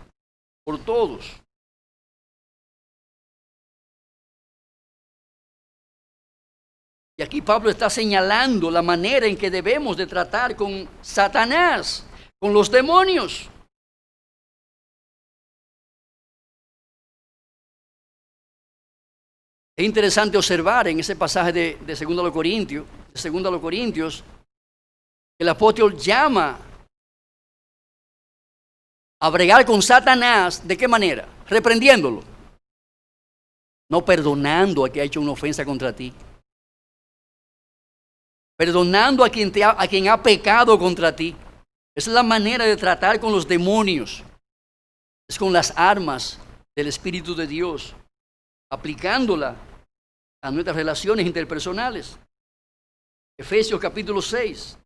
por todos. Y aquí Pablo está señalando la manera en que debemos de tratar con Satanás, con los demonios. Es interesante observar en ese pasaje de 2 Corintios, el apóstol llama a bregar con Satanás. ¿De qué manera? Reprendiéndolo. No perdonando a quien ha hecho una ofensa contra ti. Perdonando a quien ha pecado contra ti. Esa es la manera de tratar con los demonios. Es con las armas del Espíritu de Dios, aplicándola a nuestras relaciones interpersonales. Efesios capítulo 6.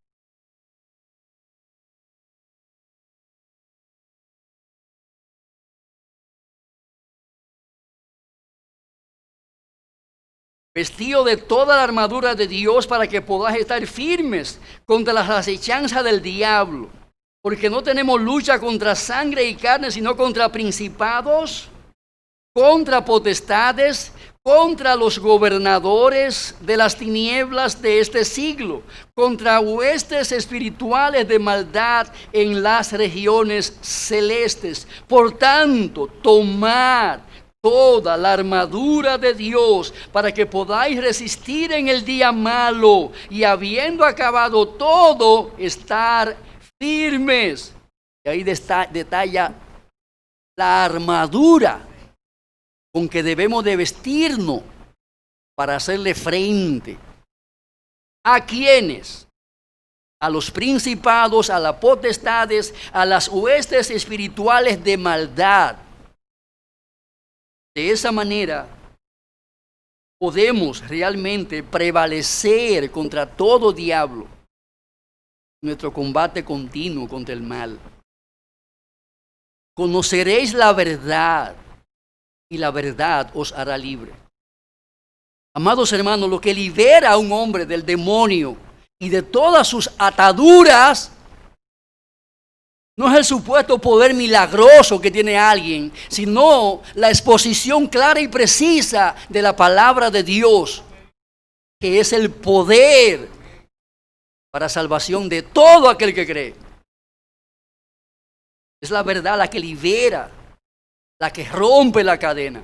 Vestido de toda la armadura de Dios para que podáis estar firmes contra las acechanzas del diablo. Porque no tenemos lucha contra sangre y carne, sino contra principados, contra potestades, contra los gobernadores de las tinieblas de este siglo, contra huestes espirituales de maldad en las regiones celestes. Por tanto, tomad toda la armadura de Dios para que podáis resistir en el día malo y habiendo acabado todo, estar firmes. Y ahí detalla la armadura con que debemos de vestirnos para hacerle frente. ¿A quiénes? A los principados, a las potestades, a las huestes espirituales de maldad. De esa manera podemos realmente prevalecer contra todo diablo en nuestro combate continuo contra el mal. Conoceréis la verdad y la verdad os hará libre. Amados hermanos, lo que libera a un hombre del demonio y de todas sus ataduras no es el supuesto poder milagroso que tiene alguien, sino la exposición clara y precisa de la palabra de Dios, que es el poder para salvación de todo aquel que cree. Es la verdad la que libera, la que rompe la cadena,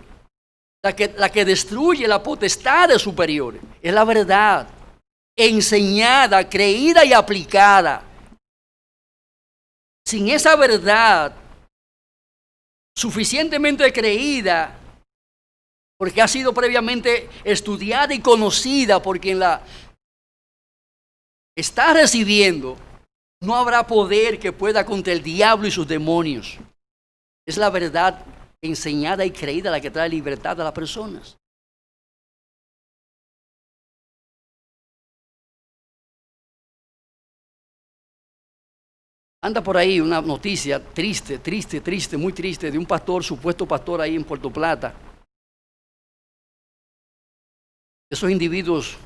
la que destruye las potestades superiores. Es la verdad enseñada, creída y aplicada. Sin esa verdad suficientemente creída, porque ha sido previamente estudiada y conocida por quien la está recibiendo, no habrá poder que pueda contra el diablo y sus demonios. Es la verdad enseñada y creída la que trae libertad a las personas. Anda por ahí una noticia triste, muy triste, de un pastor, supuesto pastor ahí en Puerto Plata. Esos individuos,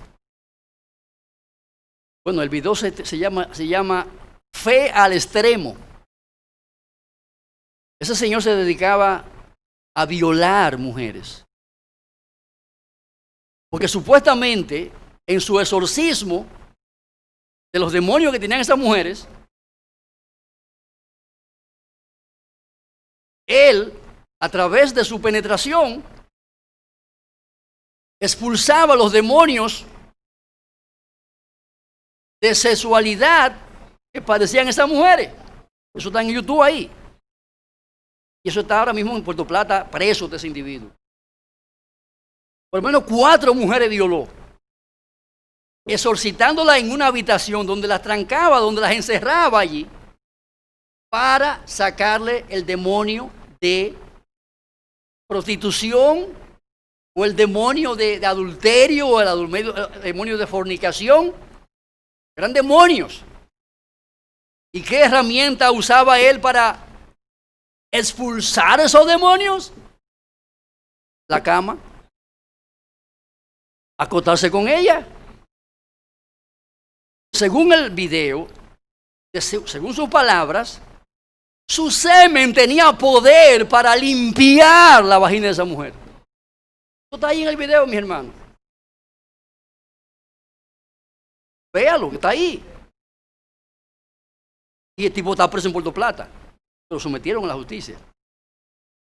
bueno, el video se llama Fe al Extremo. Ese señor se dedicaba a violar mujeres. Porque supuestamente en su exorcismo de los demonios que tenían esas mujeres, él, a través de su penetración, expulsaba a los demonios de sexualidad que padecían esas mujeres. Eso está en YouTube ahí. Y eso está ahora mismo en Puerto Plata, preso de ese individuo. Por lo menos 4 mujeres violó, exorcitándolas en una habitación donde las trancaba, donde las encerraba allí, para sacarle el demonio de prostitución, o el demonio de adulterio, o el demonio de fornicación. Eran demonios. ¿Y qué herramienta usaba él para expulsar esos demonios? La cama. Acostarse con ella. Según el video, según sus palabras, su semen tenía poder para limpiar la vagina de esa mujer. Esto está ahí en el video, mi hermano. Véalo, que está ahí. Y el tipo está preso en Puerto Plata. Lo sometieron a la justicia.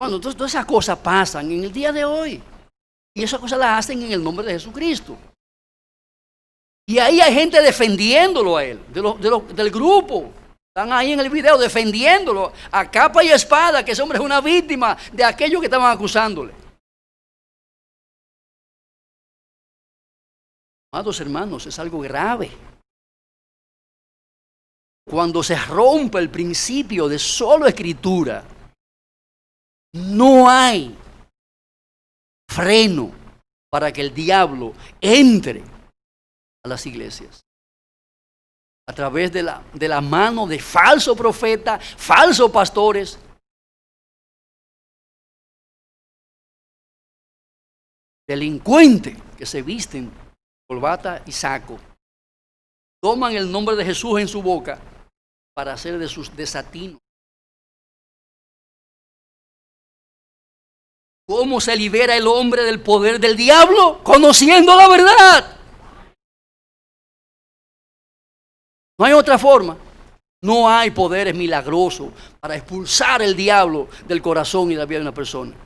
Bueno, todas esas cosas pasan en el día de hoy. Y esas cosas las hacen en el nombre de Jesucristo. Y ahí hay gente defendiéndolo a él, del grupo. Están ahí en el video defendiéndolo a capa y espada, que ese hombre es una víctima de aquellos que estaban acusándole. Amados hermanos, es algo grave. Cuando se rompe el principio de solo escritura, no hay freno para que el diablo entre a las iglesias. A través de la mano de falsos profetas, falsos pastores. Delincuentes que se visten corbata y saco. Toman el nombre de Jesús en su boca para hacer de sus desatinos. ¿Cómo se libera el hombre del poder del diablo? Conociendo la verdad. No hay otra forma. No hay poderes milagrosos para expulsar el diablo del corazón y de la vida de una persona.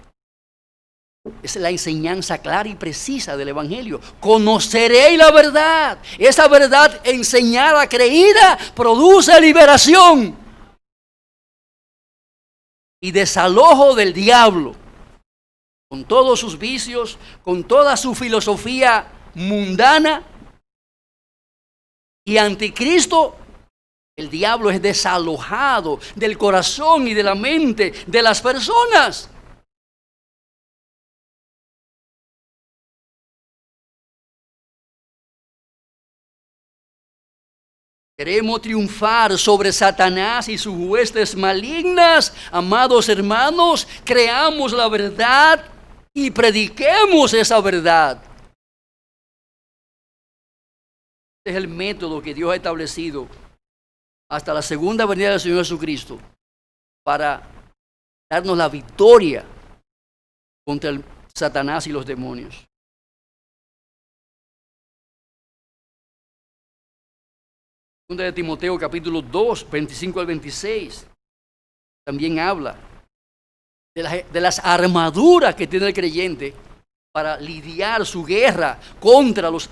Esa es la enseñanza clara y precisa del Evangelio. Conoceréis la verdad. Esa verdad enseñada, creída, produce liberación y desalojo del diablo. con todos sus vicios, con toda su filosofía mundana. Y anticristo, el diablo es desalojado del corazón y de la mente de las personas. Queremos triunfar sobre Satanás y sus huestes malignas. Amados hermanos, creamos la verdad y prediquemos esa verdad. Este es el método que Dios ha establecido hasta la segunda venida del Señor Jesucristo para darnos la victoria contra el Satanás y los demonios. Segunda de Timoteo capítulo 2, 25 al 26, también habla de las armaduras que tiene el creyente para lidiar su guerra contra los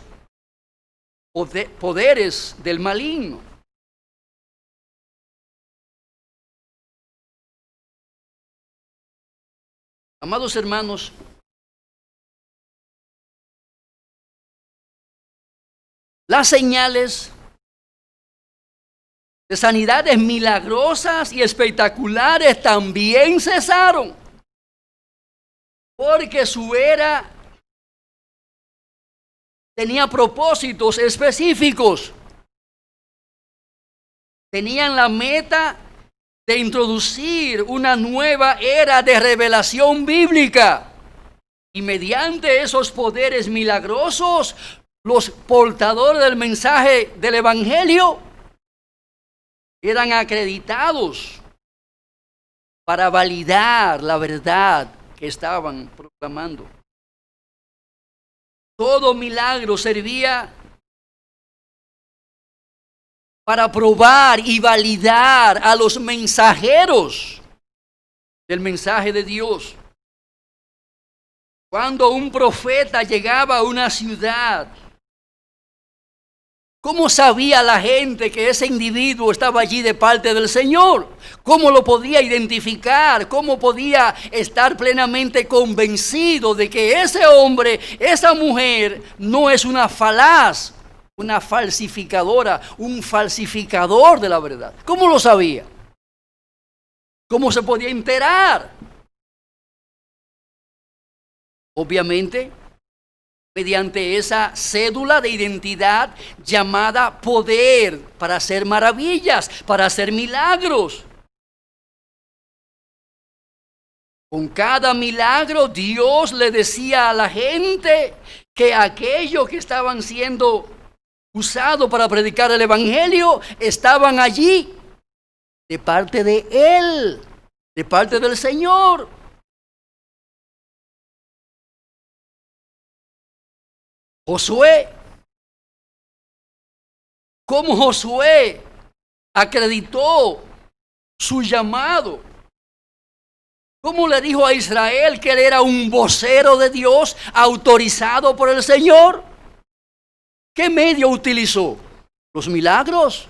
poderes del maligno. Amados hermanos, las señales de sanidades milagrosas y espectaculares también cesaron, porque su era tenía propósitos específicos. Tenían la meta de introducir una nueva era de revelación bíblica. Y mediante esos poderes milagrosos, los portadores del mensaje del Evangelio eran acreditados para validar la verdad que estaban proclamando. Todo milagro servía para probar y validar a los mensajeros del mensaje de Dios. Cuando un profeta llegaba a una ciudad, ¿cómo sabía la gente que ese individuo estaba allí de parte del Señor? ¿Cómo lo podía identificar? ¿Cómo podía estar plenamente convencido de que ese hombre, esa mujer, no es una falaz, una falsificadora, un falsificador de la verdad? ¿Cómo lo sabía? ¿Cómo se podía enterar? Obviamente, mediante esa cédula de identidad llamada poder para hacer maravillas, para hacer milagros. Con cada milagro Dios le decía a la gente que aquellos que estaban siendo usados para predicar el Evangelio estaban allí de parte de Él, de parte del Señor. Josué, ¿cómo Josué acreditó su llamado? ¿Cómo le dijo a Israel que él era un vocero de Dios autorizado por el Señor? ¿Qué medio utilizó? Los milagros.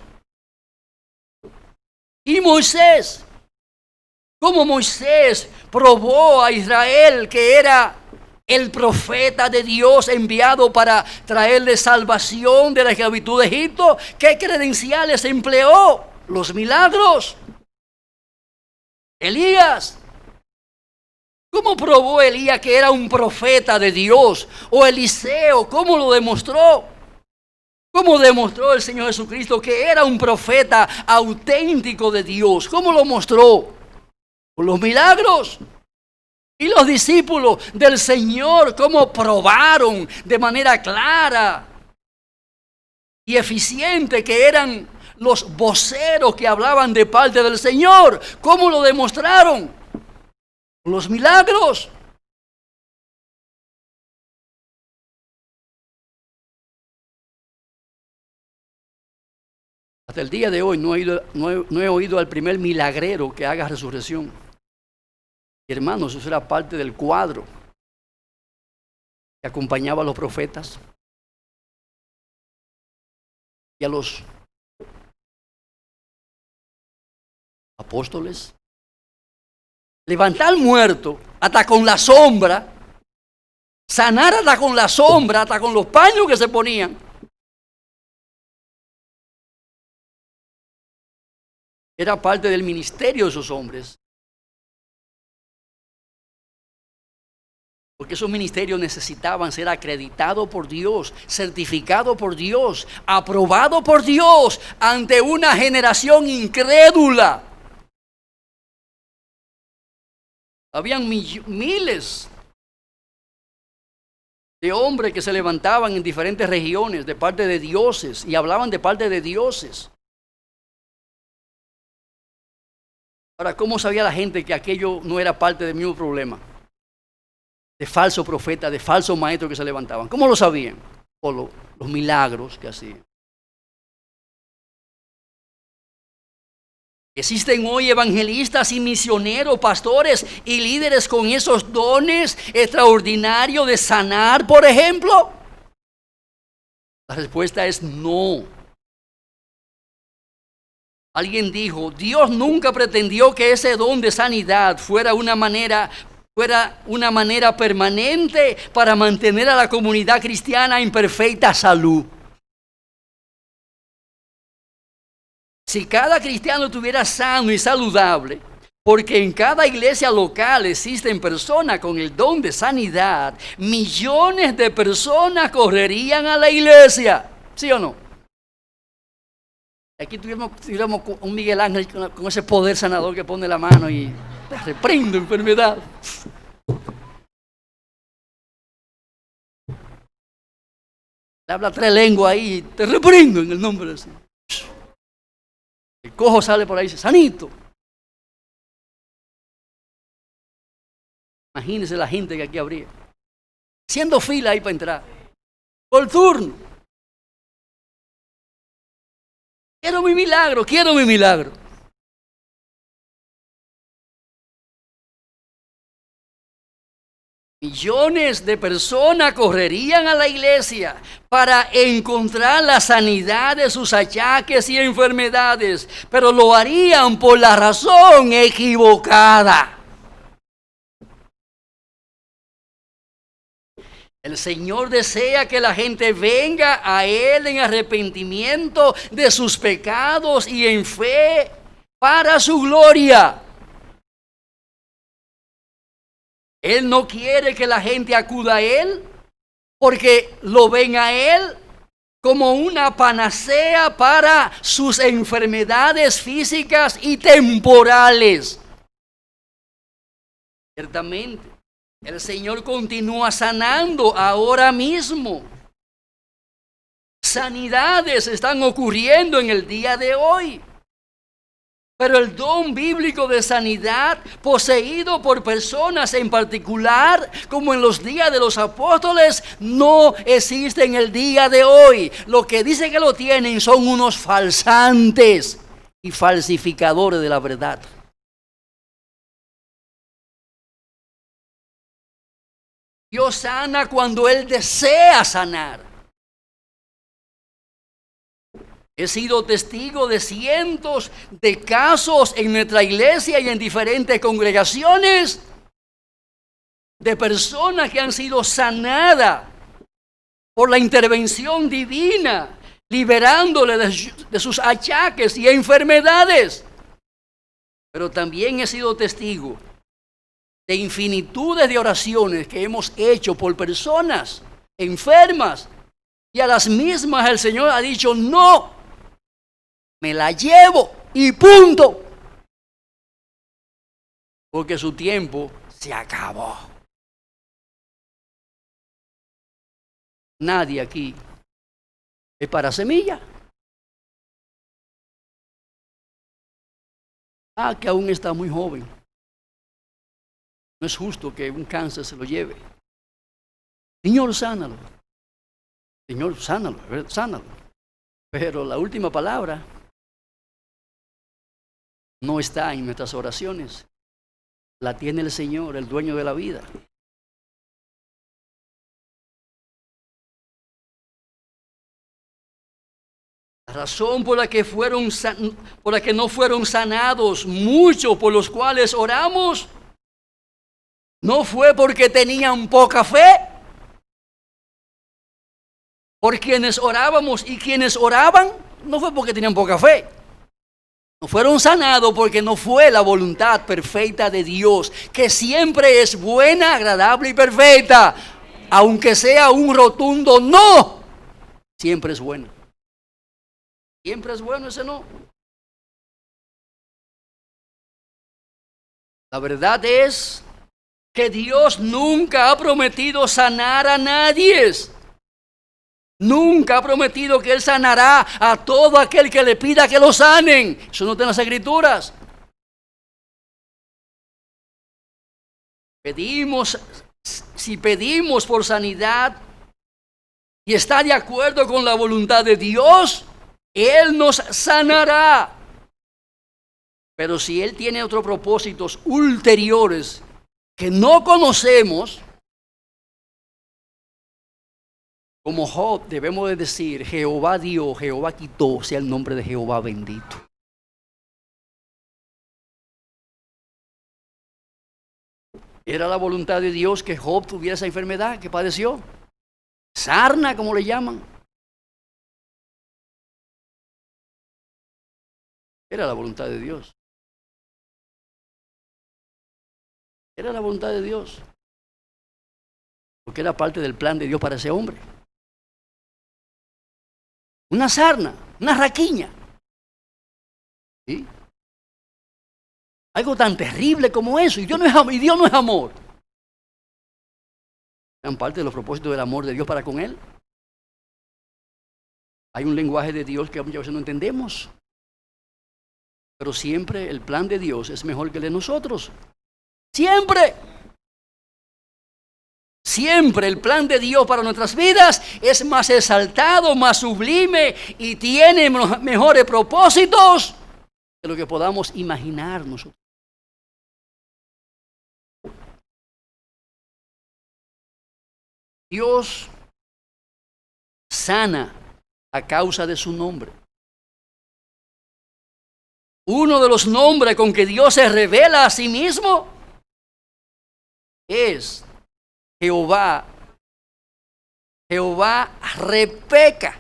Y Moisés, ¿cómo Moisés probó a Israel que era el profeta de Dios enviado para traerle salvación de la esclavitud de Egipto? ¿Qué credenciales empleó? Los milagros. Elías, ¿cómo probó Elías que era un profeta de Dios? O Eliseo, ¿cómo lo demostró? ¿Cómo demostró el Señor Jesucristo que era un profeta auténtico de Dios? ¿Cómo lo mostró? Con los milagros. Y los discípulos del Señor, ¿cómo probaron de manera clara y eficiente que eran los voceros que hablaban de parte del Señor? ¿Cómo lo demostraron? Con los milagros. Hasta el día de hoy no he oído al primer milagrero que haga resurrección. Hermanos, eso era parte del cuadro que acompañaba a los profetas y a los apóstoles. Levantar al muerto hasta con la sombra sanar hasta con la sombra, hasta con los paños que se ponían. Era parte del ministerio de esos hombres. Porque esos ministerios necesitaban ser acreditados por Dios, certificados por Dios, aprobados por Dios ante una generación incrédula. Habían miles de hombres que se levantaban en diferentes regiones de parte de dioses y hablaban de parte de dioses. Ahora, ¿cómo sabía la gente que aquello no era parte del mismo problema? De falsos profetas, de falsos maestros que se levantaban. ¿Cómo lo sabían? Por los milagros que hacían. Existen hoy evangelistas y misioneros, pastores y líderes con esos dones extraordinarios de sanar, por ejemplo. La respuesta es no. Alguien dijo, Dios nunca pretendió que ese don de sanidad fuera una manera permanente para mantener a la comunidad cristiana en perfecta salud. Si cada cristiano estuviera sano y saludable, porque en cada iglesia local existen personas con el don de sanidad, millones de personas correrían a la iglesia, ¿sí o no? Aquí tuviéramos un Miguel Ángel con ese poder sanador que pone la mano y reprendo enfermedad. Le habla 3 lenguas ahí y te reprendo en el nombre del Señor. El cojo sale por ahí y dice, sanito. Imagínense la gente que aquí habría. Haciendo fila ahí para entrar. Por turno. Quiero mi milagro, quiero mi milagro. Millones de personas correrían a la iglesia para encontrar la sanidad de sus achaques y enfermedades, pero lo harían por la razón equivocada. El Señor desea que la gente venga a Él en arrepentimiento de sus pecados y en fe para su gloria. Él no quiere que la gente acuda a Él porque lo ven a Él como una panacea para sus enfermedades físicas y temporales. Ciertamente, el Señor continúa sanando ahora mismo. Sanidades están ocurriendo en el día de hoy. Pero el don bíblico de sanidad, poseído por personas en particular, como en los días de los apóstoles, no existe en el día de hoy. Lo que dice que lo tienen son unos falsantes y falsificadores de la verdad. Dios sana cuando Él desea sanar. He sido testigo de cientos de casos en nuestra iglesia y en diferentes congregaciones de personas que han sido sanadas por la intervención divina, liberándole de sus achaques y enfermedades. Pero también he sido testigo de infinitudes de oraciones que hemos hecho por personas enfermas y a las mismas el Señor ha dicho no. Me la llevo y punto. Porque su tiempo se acabó. Nadie aquí es para semilla. Que aún está muy joven. No es justo que un cáncer se lo lleve. Señor, sánalo. Señor, sánalo, sánalo. Pero la última palabra no está en nuestras oraciones. La tiene el Señor, el dueño de la vida. La razón por la que no fueron sanados muchos por los cuales oramos no fue porque tenían poca fe, por quienes orábamos, y quienes oraban no fue porque tenían poca fe. No fueron sanados porque no fue la voluntad perfecta de Dios, que siempre es buena, agradable y perfecta. Aunque sea un rotundo no, siempre es bueno. Siempre es bueno ese no. La verdad es que Dios nunca ha prometido sanar a nadie. Nunca ha prometido que Él sanará a todo aquel que le pida que lo sanen. Eso no está en las Escrituras. Si pedimos por sanidad y está de acuerdo con la voluntad de Dios, Él nos sanará. Pero si Él tiene otros propósitos ulteriores que no conocemos, como Job, debemos de decir: Jehová dio, Jehová quitó, sea el nombre de Jehová bendito. Era la voluntad de Dios que Job tuviera esa enfermedad que padeció. Sarna, como le llaman. Era la voluntad de Dios. Era la voluntad de Dios. Porque era parte del plan de Dios para ese hombre. Una sarna, una raquiña. ¿Sí? Algo tan terrible como eso. Y Dios no es amor. ¿Eran parte de los propósitos del amor de Dios para con Él? Hay un lenguaje de Dios que muchas veces no entendemos. Pero siempre el plan de Dios es mejor que el de nosotros. Siempre. Siempre el plan de Dios para nuestras vidas es más exaltado, más sublime y tiene mejores propósitos de lo que podamos imaginar nosotros. Dios sana a causa de su nombre. Uno de los nombres con que Dios se revela a sí mismo es Jehová. Jehová Repeca.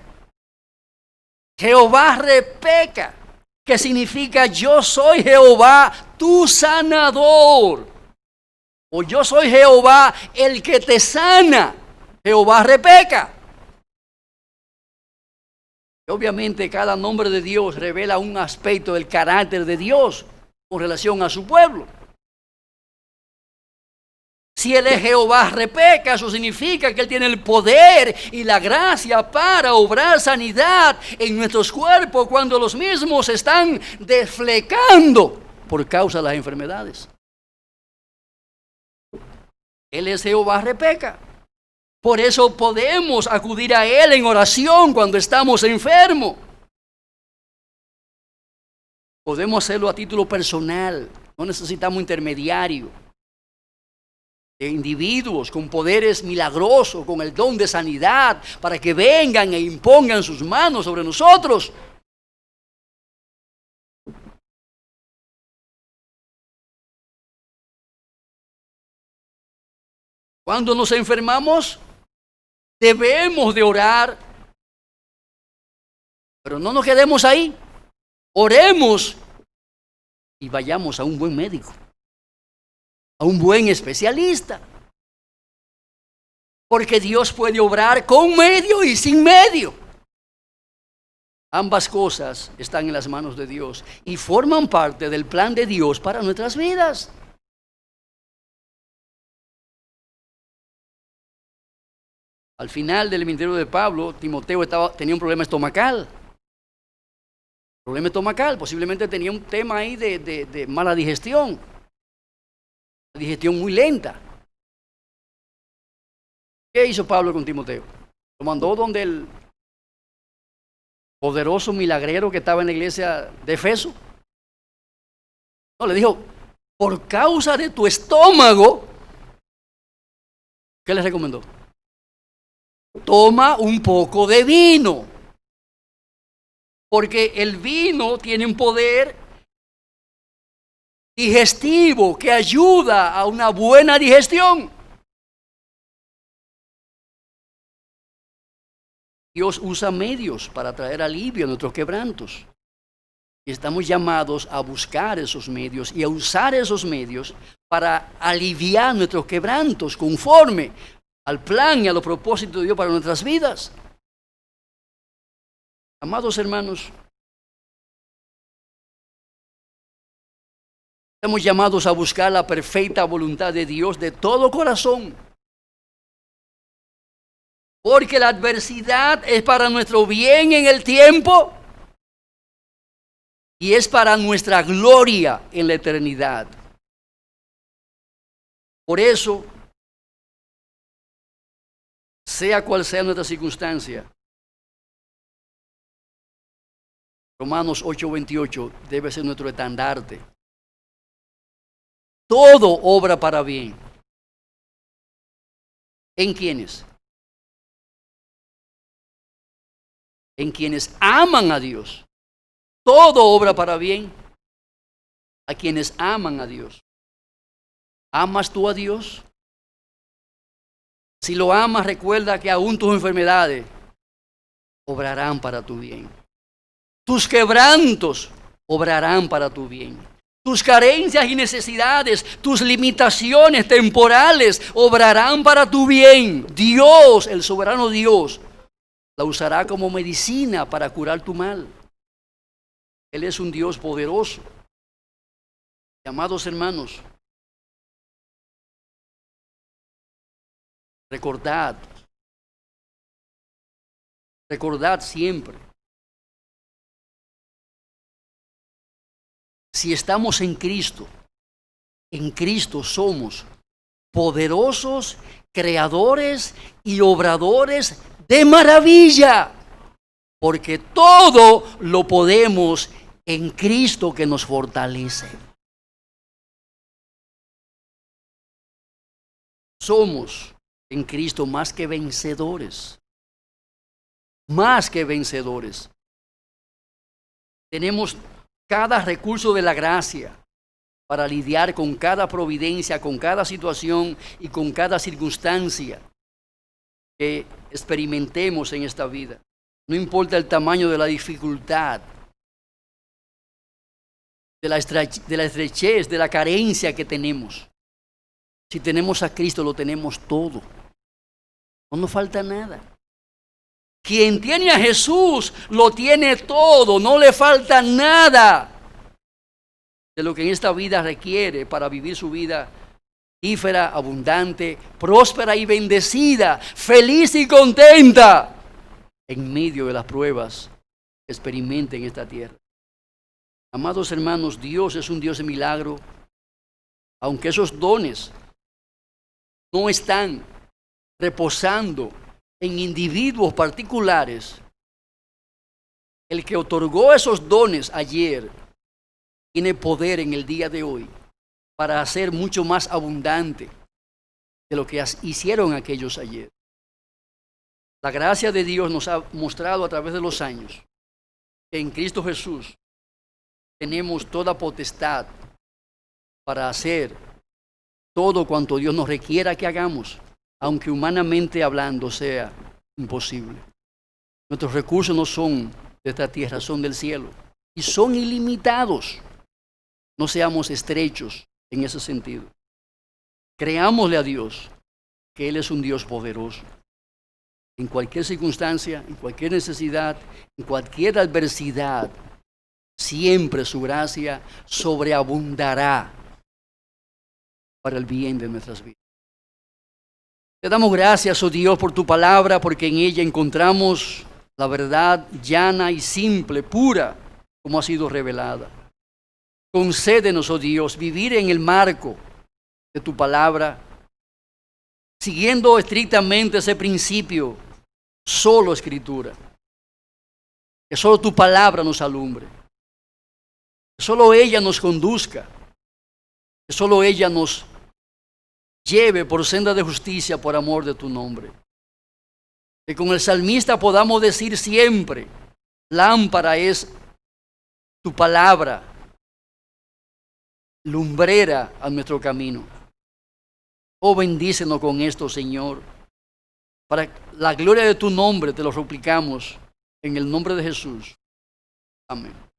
Jehová Repeca, que significa: yo soy Jehová, tu sanador. O yo soy Jehová, el que te sana. Jehová Repeca. Obviamente cada nombre de Dios revela un aspecto del carácter de Dios con relación a su pueblo. Si Él es Jehová Repeca, eso significa que Él tiene el poder y la gracia para obrar sanidad en nuestros cuerpos cuando los mismos se están desflecando por causa de las enfermedades. Él es Jehová Repeca. Por eso podemos acudir a Él en oración cuando estamos enfermos. Podemos hacerlo a título personal. No necesitamos intermediario. De individuos con poderes milagrosos, con el don de sanidad, para que vengan e impongan sus manos sobre nosotros. Cuando nos enfermamos, debemos de orar, pero no nos quedemos ahí. Oremos y vayamos a un buen médico, a un buen especialista, porque Dios puede obrar con medio y sin medio. Ambas cosas están en las manos de Dios y forman parte del plan de Dios para nuestras vidas. Al final del ministerio de Pablo, Timoteo tenía un problema estomacal. Posiblemente tenía un tema ahí de mala digestión. Digestión muy lenta. ¿Qué hizo Pablo con Timoteo? Lo mandó donde el poderoso milagrero que estaba en la iglesia de Efeso. No, le dijo: por causa de tu estómago, ¿qué le recomendó? Toma un poco de vino, porque el vino tiene un poder digestivo que ayuda a una buena digestión. Dios usa medios para traer alivio a nuestros quebrantos. Y estamos llamados a buscar esos medios y a usar esos medios para aliviar nuestros quebrantos conforme al plan y a los propósitos de Dios para nuestras vidas. Amados hermanos, estamos llamados a buscar la perfecta voluntad de Dios de todo corazón. Porque la adversidad es para nuestro bien en el tiempo y es para nuestra gloria en la eternidad. Por eso, sea cual sea nuestra circunstancia, Romanos 8:28 debe ser nuestro estandarte. Todo obra para bien. ¿En quiénes? En quienes aman a Dios. Todo obra para bien a quienes aman a Dios. ¿Amas tú a Dios? Si lo amas, recuerda que aún tus enfermedades obrarán para tu bien. Tus quebrantos obrarán para tu bien. Tus carencias y necesidades, tus limitaciones temporales obrarán para tu bien. Dios, el soberano Dios, la usará como medicina para curar tu mal. Él es un Dios poderoso. Amados hermanos, recordad siempre, si estamos en Cristo somos poderosos, creadores y obradores de maravilla, porque todo lo podemos en Cristo que nos fortalece. Somos en Cristo más que vencedores. Más que vencedores. Tenemos cada recurso de la gracia para lidiar con cada providencia, con cada situación y con cada circunstancia que experimentemos en esta vida. No importa el tamaño de la dificultad, de la estrechez, de la carencia que tenemos. Si tenemos a Cristo, lo tenemos todo. No nos falta nada. Quien tiene a Jesús, lo tiene todo. No le falta nada de lo que en esta vida requiere para vivir su vida fructífera, abundante, próspera y bendecida, feliz y contenta en medio de las pruebas que experimenta en esta tierra. Amados hermanos, Dios es un Dios de milagro, aunque esos dones no están reposando en individuos particulares. El que otorgó esos dones ayer tiene poder en el día de hoy para hacer mucho más abundante de lo que hicieron aquellos ayer. La gracia de Dios nos ha mostrado a través de los años que en Cristo Jesús tenemos toda potestad para hacer todo cuanto Dios nos requiera que hagamos, aunque humanamente hablando sea imposible. Nuestros recursos no son de esta tierra, son del cielo y son ilimitados. No seamos estrechos en ese sentido. Creámosle a Dios que Él es un Dios poderoso. En cualquier circunstancia, en cualquier necesidad, en cualquier adversidad, siempre su gracia sobreabundará para el bien de nuestras vidas. Te damos gracias, oh Dios, por tu palabra, porque en ella encontramos la verdad llana y simple, pura, como ha sido revelada. Concédenos, oh Dios, vivir en el marco de tu palabra, siguiendo estrictamente ese principio, solo Escritura. Que solo tu palabra nos alumbre. Que solo ella nos conduzca. Que solo ella nos lleve por senda de justicia por amor de tu nombre. Que con el salmista podamos decir siempre, lámpara es tu palabra, lumbrera a nuestro camino. Oh, bendícenos con esto, Señor. Para la gloria de tu nombre te lo suplicamos en el nombre de Jesús. Amén.